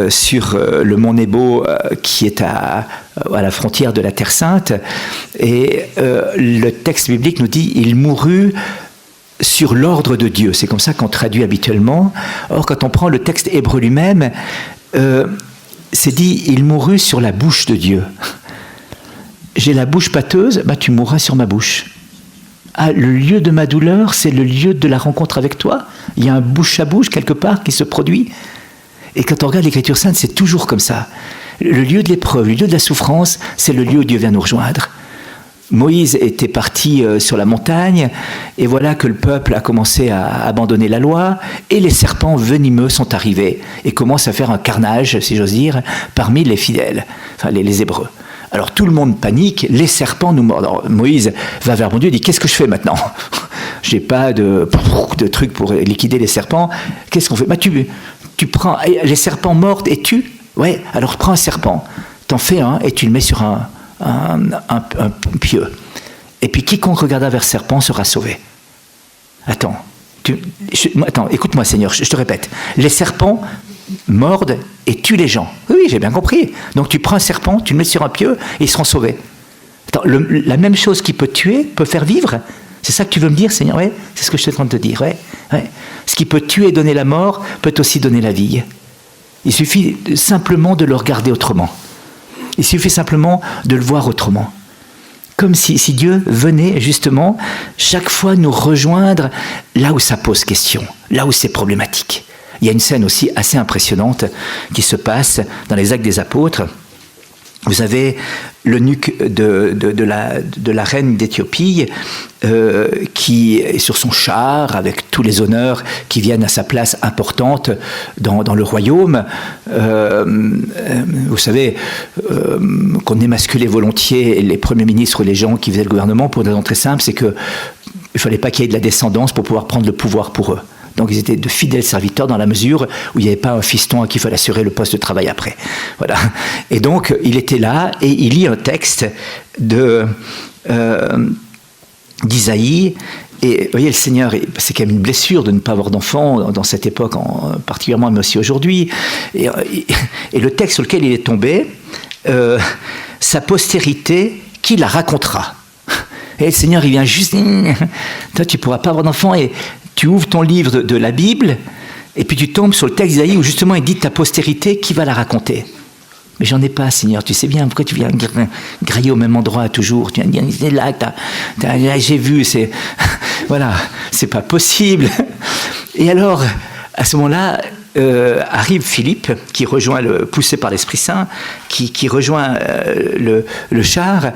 sur le mont Nebo qui est à la frontière de la Terre Sainte. Et le texte biblique nous dit « il mourut sur l'ordre de Dieu ». C'est comme ça qu'on traduit habituellement. Or, quand on prend le texte hébreu lui-même, c'est dit « il mourut sur la bouche de Dieu ». J'ai la bouche pâteuse, tu mourras sur ma bouche. Ah, le lieu de ma douleur, c'est le lieu de la rencontre avec toi. Il y a un bouche à bouche quelque part qui se produit. Et quand on regarde l'Écriture sainte, c'est toujours comme ça. Le lieu de l'épreuve, le lieu de la souffrance, c'est le lieu où Dieu vient nous rejoindre. Moïse était parti sur la montagne, et voilà que le peuple a commencé à abandonner la loi, et les serpents venimeux sont arrivés, et commencent à faire un carnage, si j'ose dire, parmi les fidèles, enfin les Hébreux. Alors tout le monde panique, les serpents nous mordent. Alors Moïse va vers mon Dieu et dit « qu'est-ce que je fais maintenant ? J'ai pas de truc pour liquider les serpents. Qu'est-ce qu'on fait ? Tu prends les serpents mordent et tuent. Ouais, alors prends un serpent, t'en fais un et tu le mets sur un pieu. Et puis quiconque regardera vers le serpent sera sauvé. Attends, écoute-moi Seigneur, je te répète. Les serpents mordent et tuent les gens. Oui, j'ai bien compris. Donc tu prends un serpent, tu le mets sur un pieu et ils seront sauvés. Attends, la même chose qui peut tuer peut faire vivre. C'est ça que tu veux me dire, Seigneur? Oui, c'est ce que je suis en train de te dire. Ouais. Ce qui peut tuer et donner la mort peut aussi donner la vie. Il suffit simplement de le regarder autrement. Il suffit simplement de le voir autrement. Comme si Dieu venait justement chaque fois nous rejoindre là où ça pose question, là où c'est problématique. Il y a une scène aussi assez impressionnante qui se passe dans les Actes des Apôtres. Vous avez l'eunuque de la reine d'Éthiopie qui est sur son char avec tous les honneurs qui viennent à sa place importante dans le royaume. Vous savez qu'on émasculait volontiers les premiers ministres ou les gens qui faisaient le gouvernement pour une raison très simple, c'est qu'il ne fallait pas qu'il y ait de la descendance pour pouvoir prendre le pouvoir pour eux. Donc ils étaient de fidèles serviteurs dans la mesure où il n'y avait pas un fiston à qui il fallait assurer le poste de travail après. Voilà. Et donc il était là et il lit un texte d'Isaïe. Et vous voyez, le Seigneur, c'est quand même une blessure de ne pas avoir d'enfants dans cette époque, particulièrement, mais aussi aujourd'hui. Et le texte sur lequel il est tombé, sa postérité, qui la racontera. Et le Seigneur, il vient juste, toi, tu ne pourras pas avoir d'enfants, et tu ouvres ton livre de la Bible, et puis tu tombes sur le texte d'Isaïe où justement il dit ta postérité, qui va la raconter? Mais j'en ai pas, Seigneur, tu sais bien, pourquoi tu viens grailler au même endroit toujours? Tu viens dire, c'est là, j'ai vu, c'est... Voilà, c'est pas possible. Et alors, à ce moment-là, arrive Philippe, qui rejoint, poussé par l'Esprit Saint, qui rejoint le char,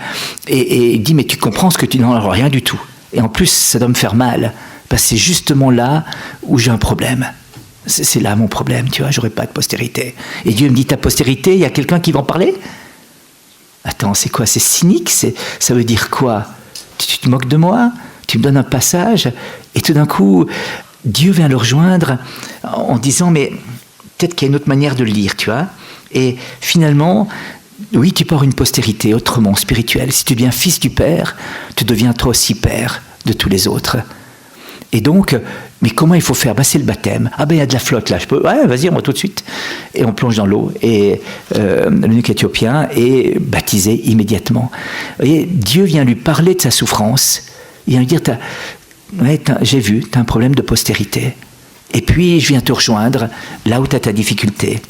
et il dit, mais tu comprends ce que tu n'en as rien du tout. Et en plus, ça doit me faire mal, parce que c'est justement là où j'ai un problème. C'est là mon problème, tu vois, j'aurais pas de postérité. Et Dieu me dit, ta postérité, il y a quelqu'un qui va en parler? Attends, c'est quoi? C'est cynique? Ça veut dire quoi? Tu te moques de moi? Tu me donnes un passage? Et tout d'un coup, Dieu vient le rejoindre en disant, mais peut-être qu'il y a une autre manière de le lire, tu vois. Et finalement, oui, tu peux avoir une postérité autrement, spirituelle. Si tu deviens fils du Père, tu deviens toi aussi Père de tous les autres. Et donc, mais comment il faut faire? C'est le baptême. Ah il y a de la flotte là, je peux... Ouais, vas-y, on va tout de suite. Et on plonge dans l'eau. Et l'eunuque éthiopien est baptisé immédiatement. Vous voyez, Dieu vient lui parler de sa souffrance. Il vient lui dire, j'ai vu, tu as un problème de postérité. Et puis, je viens te rejoindre là où tu as ta difficulté.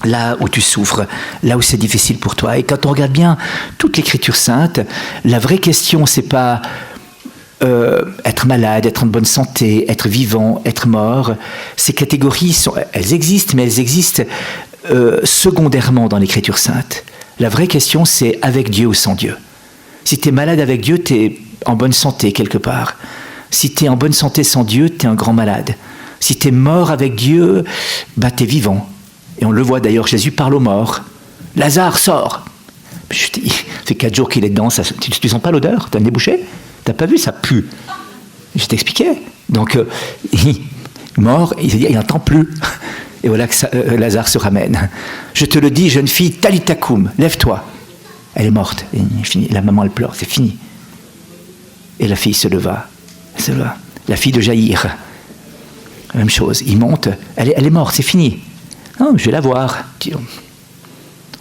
Là où tu souffres, là où c'est difficile pour toi. Et quand on regarde bien toute l'Écriture sainte, la vraie question, c'est pas... être malade, être en bonne santé, être vivant, être mort, ces catégories, elles existent, mais elles existent secondairement dans l'Écriture sainte. La vraie question, c'est avec Dieu ou sans Dieu. Si tu es malade avec Dieu, tu es en bonne santé quelque part. Si tu es en bonne santé sans Dieu, tu es un grand malade. Si tu es mort avec Dieu, tu es vivant. Et on le voit d'ailleurs, Jésus parle aux morts. Lazare, sort. Je dis, ça fait 4 jours qu'il est dedans, tu sens pas l'odeur? T'as le nez bouché? T'as pas vu, ça pue. Je t'expliquais. Donc, mort, il n'entend plus. Et voilà que Lazare se ramène. Je te le dis, jeune fille, Talita koum, lève-toi. Elle est morte. Et fini. La maman, elle pleure, c'est fini. Et la fille se leva. La fille de Jaïr. La même chose. Il monte, elle est morte, c'est fini. Non, je vais la voir.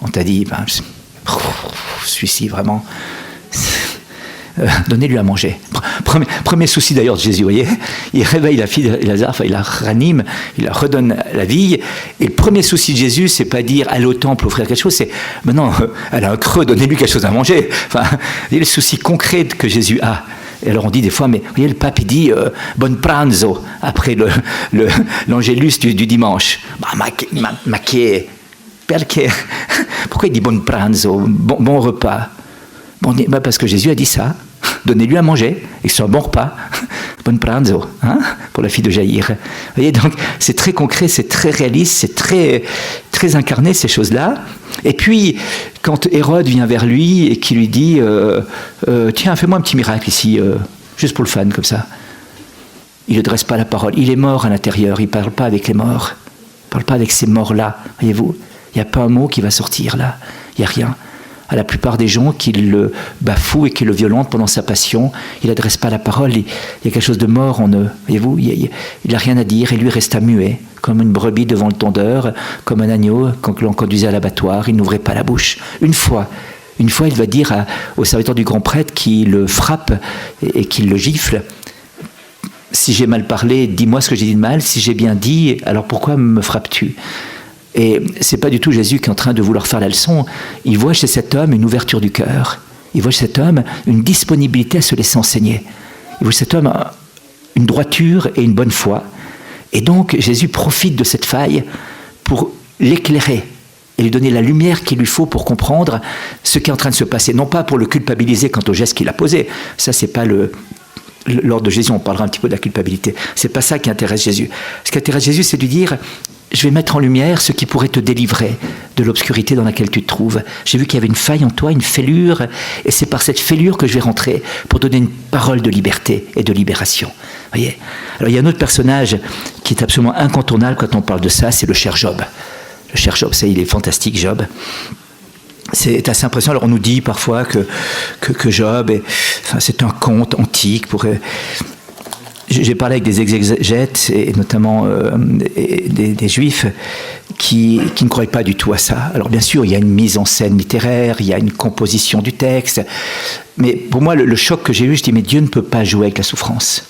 On t'a dit, celui-ci, vraiment... donnez-lui à manger. Premier souci d'ailleurs de Jésus, vous voyez, il réveille la fille de Lazare, il la ranime, il la redonne la vie. Et le premier souci de Jésus, c'est pas dire allez au temple offrir quelque chose, c'est maintenant elle a un creux, donnez-lui quelque chose à manger. Enfin, il y a le souci concret que Jésus a. Et alors on dit des fois, mais vous voyez, le pape il dit bon pranzo après l'angélus du dimanche. Pourquoi il dit bon pranzo, bon repas? Parce que Jésus a dit ça, donnez-lui à manger, et que ce soit un bon repas, bon pranzo, hein, pour la fille de Jaïr. Vous voyez, donc c'est très concret, c'est très réaliste, c'est très, très incarné ces choses-là. Et puis, quand Hérode vient vers lui et qui lui dit tiens, fais-moi un petit miracle ici, juste pour le fun, comme ça. Il ne dresse pas la parole, il est mort à l'intérieur, il ne parle pas avec les morts, il ne parle pas avec ces morts-là, voyez-vous, il n'y a pas un mot qui va sortir là, il n'y a rien. À la plupart des gens qui le bafouent et qui le violentent pendant sa passion, il n'adresse pas la parole, il y a quelque chose de mort en eux, voyez-vous, il n'a rien à dire et lui resta muet, comme une brebis devant le tondeur, comme un agneau quand l'on conduisait à l'abattoir, il n'ouvrait pas la bouche. Une fois, il va dire au serviteur du grand prêtre qui le frappe et qui le gifle, si j'ai mal parlé, dis-moi ce que j'ai dit de mal, si j'ai bien dit, alors pourquoi me frappes-tu ? Et c'est pas du tout Jésus qui est en train de vouloir faire la leçon. Il voit chez cet homme une ouverture du cœur. Il voit chez cet homme une disponibilité à se laisser enseigner. Il voit chez cet homme une droiture et une bonne foi. Et donc Jésus profite de cette faille pour l'éclairer et lui donner la lumière qu'il lui faut pour comprendre ce qui est en train de se passer. Non pas pour le culpabiliser quant au geste qu'il a posé. Ça, c'est pas l'ordre de Jésus. On parlera un petit peu de la culpabilité. C'est pas ça qui intéresse Jésus. Ce qui intéresse Jésus, c'est de lui dire... Je vais mettre en lumière ce qui pourrait te délivrer de l'obscurité dans laquelle tu te trouves. J'ai vu qu'il y avait une faille en toi, une fêlure, et c'est par cette fêlure que je vais rentrer pour donner une parole de liberté et de libération. Voyez ? Alors il y a un autre personnage qui est absolument incontournable quand on parle de ça, c'est le cher Job. Le cher Job, ça, il est fantastique, Job. C'est assez impressionnant. Alors on nous dit parfois que Job, c'est un conte antique pour... J'ai parlé avec des exégètes, et notamment des juifs, qui ne croyaient pas du tout à ça. Alors bien sûr, il y a une mise en scène littéraire, il y a une composition du texte, mais pour moi, le choc que j'ai eu, je dis, mais Dieu ne peut pas jouer avec la souffrance.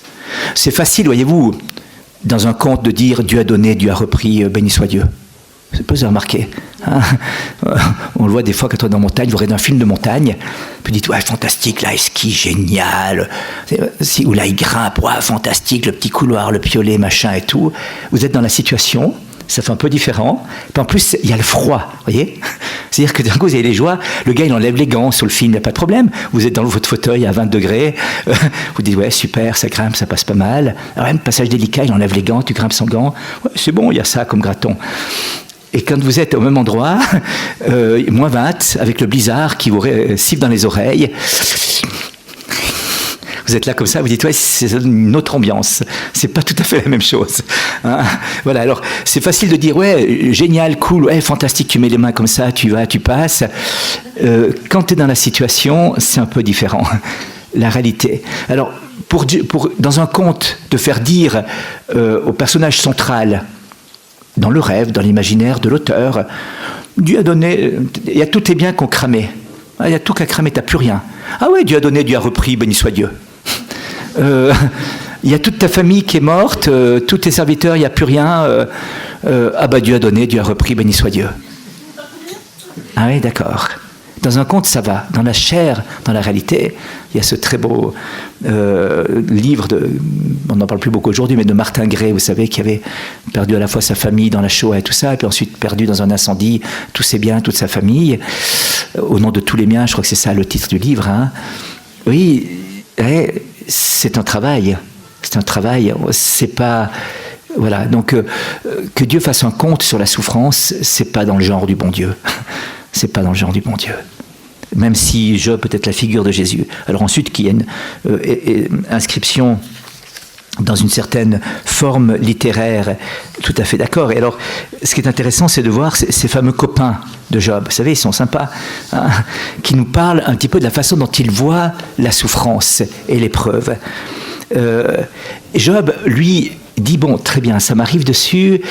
C'est facile, voyez-vous, dans un conte de dire, Dieu a donné, Dieu a repris, béni soit Dieu. C'est pas ça remarquer. Hein, on le voit des fois quand on est en montagne, vous regardez un film de montagne, puis vous dites ouais, fantastique, là, ski, génial, ou là, il grimpe, ouais, fantastique, le petit couloir, le piolet, machin et tout. Vous êtes dans la situation, ça fait un peu différent, puis en plus, il y a le froid, vous voyez. C'est-à-dire que d'un coup, vous avez les joies, le gars, il enlève les gants sur le film, il n'y a pas de problème. Vous êtes dans votre fauteuil à 20 degrés, vous dites ouais, super, ça grimpe, ça passe pas mal. Alors même, passage délicat, il enlève les gants, tu grimpes sans gants, ouais, c'est bon, il y a ça comme graton. Et quand vous êtes au même endroit, moins 20, avec le blizzard qui vous siffle dans les oreilles, vous êtes là comme ça, vous dites, ouais, c'est une autre ambiance. C'est pas tout à fait la même chose. Hein, voilà, alors, c'est facile de dire, ouais, génial, cool, ouais, fantastique, tu mets les mains comme ça, tu vas, tu passes. Quand tu es dans la situation, c'est un peu différent. La réalité. Alors, dans un conte, de faire dire au personnage central, dans le rêve, dans l'imaginaire de l'auteur, Dieu a donné, il y a tous tes biens qu'on cramait. Il y a tout qu'à cramer, t'as plus rien. Ah ouais, Dieu a donné, Dieu a repris, béni soit Dieu. Il y a toute ta famille qui est morte, tous tes serviteurs, il n'y a plus rien. Ah bah Dieu a donné, Dieu a repris, béni soit Dieu. Ah oui, d'accord. Dans un conte, ça va. Dans la chair, dans la réalité, il y a ce très beau livre, on n'en parle plus beaucoup aujourd'hui, mais de Martin Gray, vous savez, qui avait perdu à la fois sa famille dans la Shoah et tout ça, et puis ensuite perdu dans un incendie tous ses biens, toute sa famille, au nom de tous les miens, je crois que c'est ça le titre du livre. Hein. Oui, c'est un travail. C'est un travail. C'est pas... Voilà, donc que Dieu fasse un conte sur la souffrance, c'est pas dans le genre du bon Dieu. C'est pas dans le genre du bon Dieu. même si Job peut être la figure de Jésus. Alors ensuite, qu'il y a une inscription dans une certaine forme littéraire, tout à fait d'accord. Et alors, ce qui est intéressant, c'est de voir ces fameux copains de Job. Vous savez, ils sont sympas, hein, qui nous parlent un petit peu de la façon dont ils voient la souffrance et l'épreuve. Job, lui, dit, bon, très bien, ça m'arrive dessus.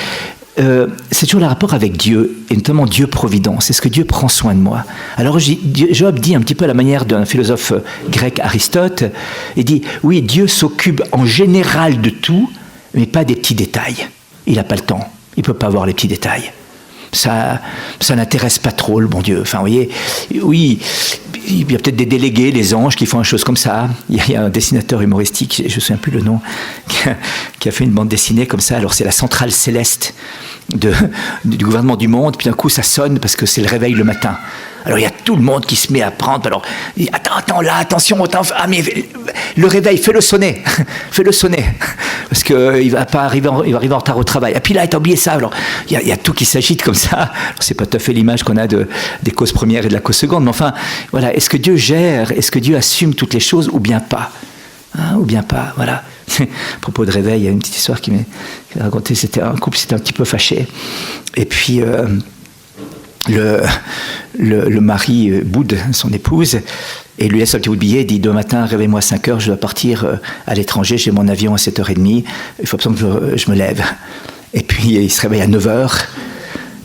C'est toujours le rapport avec Dieu, et notamment Dieu-providence. Est-ce que Dieu prend soin de moi? Alors Job dit un petit peu à la manière d'un philosophe grec, Aristote, il dit, oui, Dieu s'occupe en général de tout, mais pas des petits détails. Il n'a pas le temps, il ne peut pas voir les petits détails. Ça n'intéresse pas trop le bon Dieu. Enfin, vous voyez, oui, il y a peut-être des délégués, les anges, qui font une chose comme ça. Il y a un dessinateur humoristique, je ne me souviens plus le nom, qui a fait une bande dessinée comme ça. Alors, c'est la centrale céleste du gouvernement du monde. Puis d'un coup, ça sonne parce que c'est le réveil le matin. Alors, il y a tout le monde qui se met à prendre. Alors, il dit, attends, là, attention, ah, mais le réveil, fais-le sonner. Fais-le sonner. Parce qu'il va arriver en retard au travail. Et puis là, t'as oublié ça. Alors, il y a tout qui s'agite comme ça. Alors, c'est pas tout à fait l'image qu'on a des causes premières et de la cause seconde. Mais enfin, voilà. Est-ce que Dieu gère? Est-ce que Dieu assume toutes les choses ou bien pas? Hein, ou bien pas, voilà. À propos de réveil, il y a une petite histoire qui m'est racontée. C'était un couple, c'était un petit peu fâché. Et puis, le mari boude son épouse et lui laisse un petit bout de billet, dit demain matin, réveille-moi à 5h, je dois partir à l'étranger, j'ai mon avion à 7h30, il faut absolument que je me lève. Et puis il se réveille à 9h,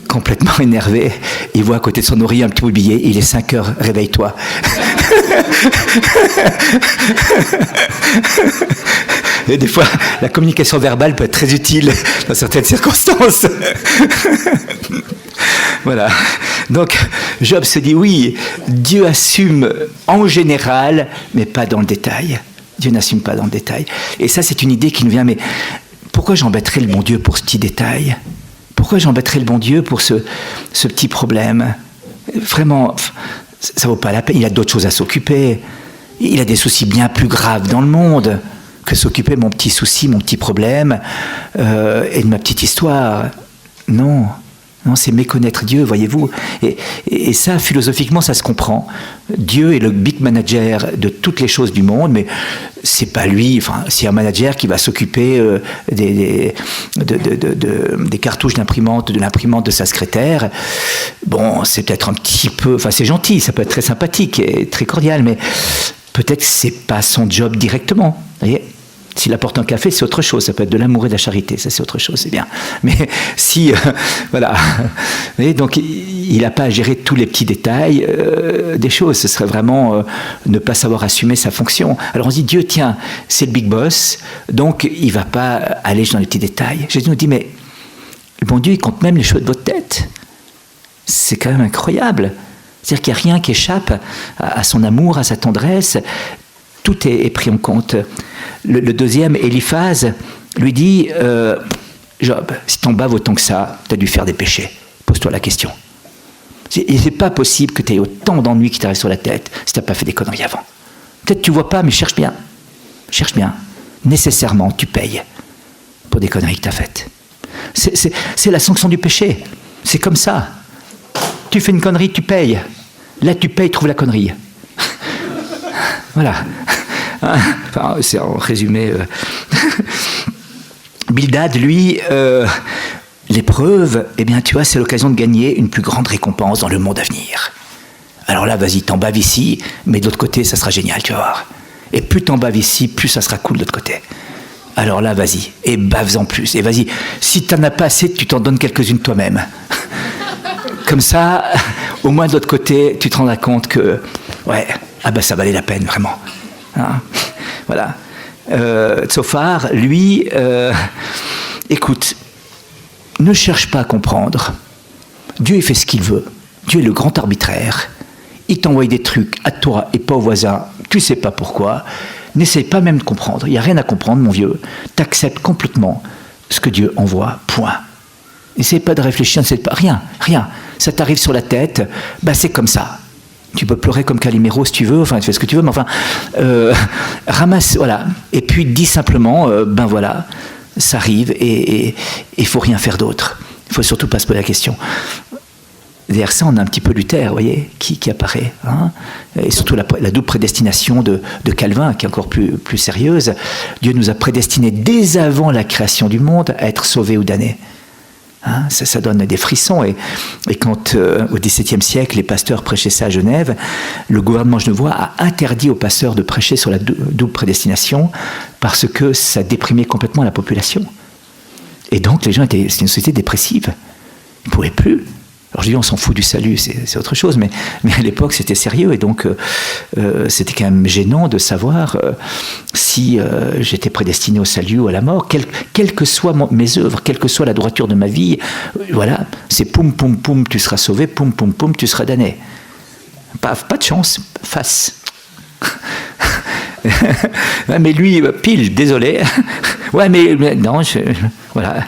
complètement énervé, il voit à côté de son oreiller un petit bout de billet, il est 5h, réveille-toi. Et des fois, la communication verbale peut être très utile dans certaines circonstances. Voilà. Donc, Job se dit, oui, Dieu assume en général, mais pas dans le détail. Dieu n'assume pas dans le détail. Et ça, c'est une idée qui nous vient, mais pourquoi j'embêterais le bon Dieu pour ce petit détail? Pourquoi j'embêterais le bon Dieu pour ce petit problème? Vraiment, ça vaut pas la peine. Il a d'autres choses à s'occuper. Il a des soucis bien plus graves dans le monde que s'occuper de mon petit souci, mon petit problème et de ma petite histoire. Non. Non, c'est méconnaître Dieu, voyez-vous. Et ça, philosophiquement, ça se comprend. Dieu est le big manager de toutes les choses du monde, mais c'est pas lui. Enfin, c'est un manager qui va s'occuper des cartouches d'imprimante, de l'imprimante de sa secrétaire. Bon, c'est peut-être un petit peu... Enfin, c'est gentil, ça peut être très sympathique et très cordial, mais peut-être que c'est pas son job directement. Vous voyez ? S'il apporte un café, c'est autre chose. Ça peut être de l'amour et de la charité. Ça, c'est autre chose, c'est bien. Mais si... voilà. Et donc, il n'a pas à gérer tous les petits détails des choses. Ce serait vraiment ne pas savoir assumer sa fonction. Alors, on se dit, Dieu, tiens, c'est le big boss, donc il ne va pas aller dans les petits détails. Jésus nous dit, mais le bon Dieu, il compte même les cheveux de votre tête. C'est quand même incroyable. C'est-à-dire qu'il n'y a rien qui échappe à son amour, à sa tendresse. Tout est pris en compte. Le deuxième, Éliphaz, lui dit Job, si ton bas vaut autant que ça, tu as dû faire des péchés. Pose-toi la question. Et c'est pas possible que tu aies autant d'ennuis qui t'arrivent sur la tête si tu n'as pas fait des conneries avant. Peut-être tu vois pas, mais cherche bien. Cherche bien. Nécessairement, tu payes pour des conneries que tu as faites. C'est la sanction du péché. C'est comme ça. Tu fais une connerie, tu payes. Là, tu payes, trouve la connerie. Voilà. Enfin, c'est en résumé. Bildad, lui, l'épreuve, eh bien, tu vois, c'est l'occasion de gagner une plus grande récompense dans le monde à venir. Alors là, vas-y, t'en baves ici, mais de l'autre côté, ça sera génial, tu vas voir. Et plus t'en baves ici, plus ça sera cool de l'autre côté. Alors là, vas-y, et baves en plus. Et vas-y, si t'en as pas assez, tu t'en donnes quelques-unes toi-même. Comme ça, au moins de l'autre côté, tu te rendras compte que, ouais, ah ben ça valait la peine, vraiment. Hein, voilà. Tsophar, lui, écoute, ne cherche pas à comprendre. Dieu, il fait ce qu'il veut. Dieu est le grand arbitraire. Il t'envoie des trucs à toi et pas au voisin. Tu sais pas pourquoi. N'essaye pas même de comprendre. Il n'y a rien à comprendre, mon vieux. T'acceptes complètement ce que Dieu envoie. Point. N'essaye pas de réfléchir, n'essaye pas. Rien. Ça t'arrive sur la tête. Ben, c'est comme ça. Tu peux pleurer comme Calimero si tu veux, enfin tu fais ce que tu veux, mais enfin, ramasse, voilà. Et puis dis simplement, ben voilà, ça arrive et il faut rien faire d'autre. Il faut surtout pas se poser la question. derrière ça, on a un petit peu Luther, vous voyez, qui apparaît. Hein, et surtout la double prédestination de Calvin, qui est encore plus sérieuse. Dieu nous a prédestinés dès avant la création du monde à être sauvés ou damnés. Hein, ça donne des frissons. Et quand, au XVIIe siècle, les pasteurs prêchaient ça à Genève, le gouvernement genevois a interdit aux pasteurs de prêcher sur la double prédestination parce que ça déprimait complètement la population. Et donc, les gens c'était une société dépressive. Ils ne pouvaient plus. Alors, je dis, on s'en fout du salut, c'est autre chose, mais à l'époque, c'était sérieux. Et donc, c'était quand même gênant de savoir si j'étais prédestiné au salut ou à la mort, quelles que soient mes œuvres, quelle que soit la droiture de ma vie. Voilà, c'est poum, poum, poum, tu seras sauvé, poum, poum, poum, tu seras damné. Pas de chance, face. Ouais, mais lui, pile, désolé. Ouais, mais non, voilà.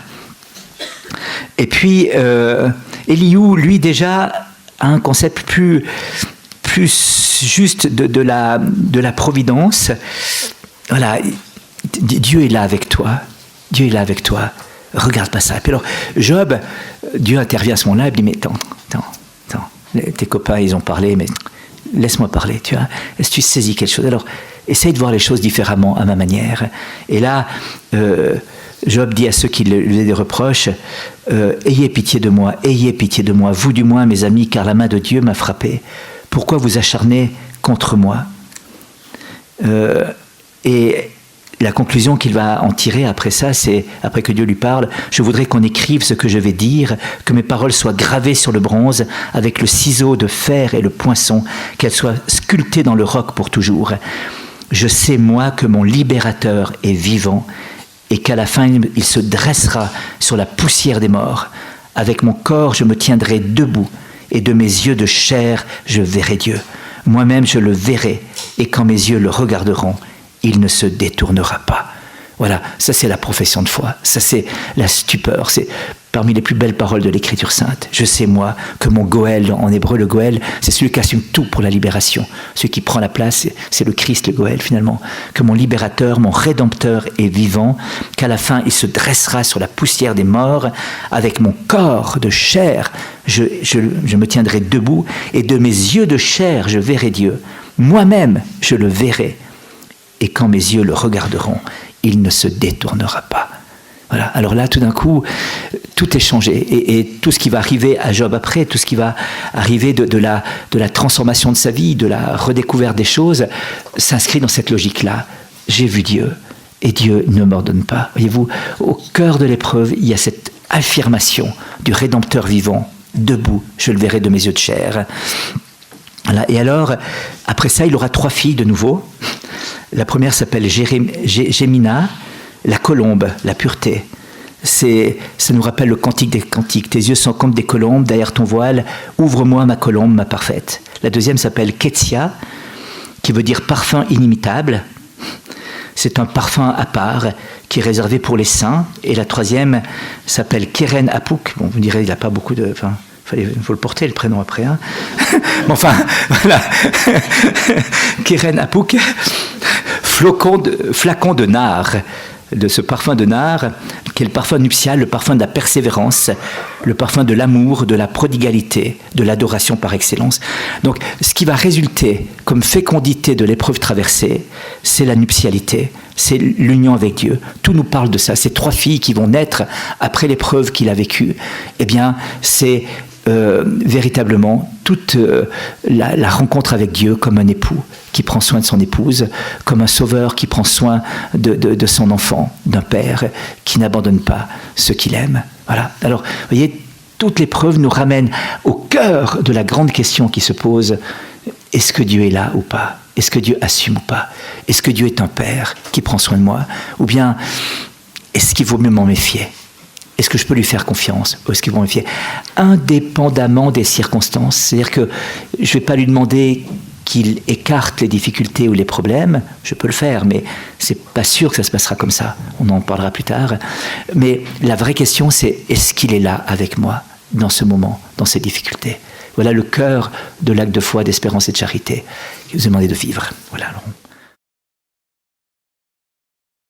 Et puis, Elihu, lui, déjà, a un concept plus juste de la providence. Voilà, Dieu est là avec toi. Dieu est là avec toi. Regarde pas ça. Et puis alors, Job, Dieu intervient à ce moment-là, il dit, mais attends. Tes copains, ils ont parlé, mais laisse-moi parler, tu vois. Est-ce que tu saisis quelque chose? Alors, essaye de voir les choses différemment, à ma manière. Et là, Job dit à ceux qui lui faisaient des reproches, ayez pitié de moi, vous du moins, mes amis, car la main de Dieu m'a frappé. Pourquoi vous acharnez contre moi? Et la conclusion qu'il va en tirer après ça, c'est, après que Dieu lui parle, je voudrais qu'on écrive ce que je vais dire, que mes paroles soient gravées sur le bronze, avec le ciseau de fer et le poinçon, qu'elles soient sculptées dans le roc pour toujours. Je sais, moi, que mon libérateur est vivant, et qu'à la fin, il se dressera sur la poussière des morts. Avec mon corps, je me tiendrai debout, et de mes yeux de chair, je verrai Dieu. Moi-même, je le verrai, et quand mes yeux le regarderont, il ne se détournera pas. Voilà, ça c'est la profession de foi, ça c'est la stupeur, c'est parmi les plus belles paroles de l'Écriture sainte. Je sais, moi, que mon Goël, en hébreu, le Goël, c'est celui qui assume tout pour la libération. Celui qui prend la place, c'est le Christ, le Goël, finalement. Que mon libérateur, mon rédempteur est vivant, qu'à la fin, il se dressera sur la poussière des morts, avec mon corps de chair, je me tiendrai debout, et de mes yeux de chair, je verrai Dieu. Moi-même, je le verrai. Et quand mes yeux le regarderont, il ne se détournera pas. Voilà. Alors là, tout d'un coup, tout est changé. Et tout ce qui va arriver à Job après, tout ce qui va arriver de la transformation de sa vie, de la redécouverte des choses, s'inscrit dans cette logique-là. J'ai vu Dieu, et Dieu ne m'ordonne pas. Voyez-vous, au cœur de l'épreuve, il y a cette affirmation du Rédempteur vivant, debout, je le verrai de mes yeux de chair. Voilà. Et alors, après ça, il aura 3 filles de nouveau. La première s'appelle Gémina, la colombe, la pureté. Ça nous rappelle le cantique des cantiques. Tes yeux sont comme des colombes, derrière ton voile, ouvre-moi ma colombe, ma parfaite. La deuxième s'appelle Ketsia, qui veut dire parfum inimitable. C'est un parfum à part qui est réservé pour les saints. Et la troisième s'appelle Keren Apuk. Bon, vous me direz, il n'a pas beaucoup de... Enfin, il faut le porter, le prénom après. Hein. Enfin, voilà. Keren Apuk, flacon de nard, de ce parfum de nard, qui est le parfum nuptial, le parfum de la persévérance, le parfum de l'amour, de la prodigalité, de l'adoration par excellence. Donc, ce qui va résulter comme fécondité de l'épreuve traversée, c'est la nuptialité, c'est l'union avec Dieu. Tout nous parle de ça. Ces 3 filles qui vont naître après l'épreuve qu'il a vécue, eh bien, c'est véritablement toute la rencontre avec Dieu comme un époux qui prend soin de son épouse, comme un sauveur qui prend soin de son enfant, d'un père qui n'abandonne pas ceux qu'il aime. Voilà. Alors, vous voyez, toute l'épreuve nous ramène au cœur de la grande question qui se pose: est-ce que Dieu est là ou pas? Est-ce que Dieu assume ou pas? Est-ce que Dieu est un père qui prend soin de moi? Ou bien, est-ce qu'il vaut mieux m'en méfier? Est-ce que je peux lui faire confiance? Ou est-ce qu'il va me méfier? Indépendamment des circonstances. C'est-à-dire que je ne vais pas lui demander qu'il écarte les difficultés ou les problèmes. Je peux le faire, mais ce n'est pas sûr que ça se passera comme ça. On en parlera plus tard. Mais la vraie question, c'est: est-ce qu'il est là avec moi dans ce moment, dans ces difficultés? Voilà le cœur de l'acte de foi, d'espérance et de charité que vous demandez de vivre. Voilà. Alors.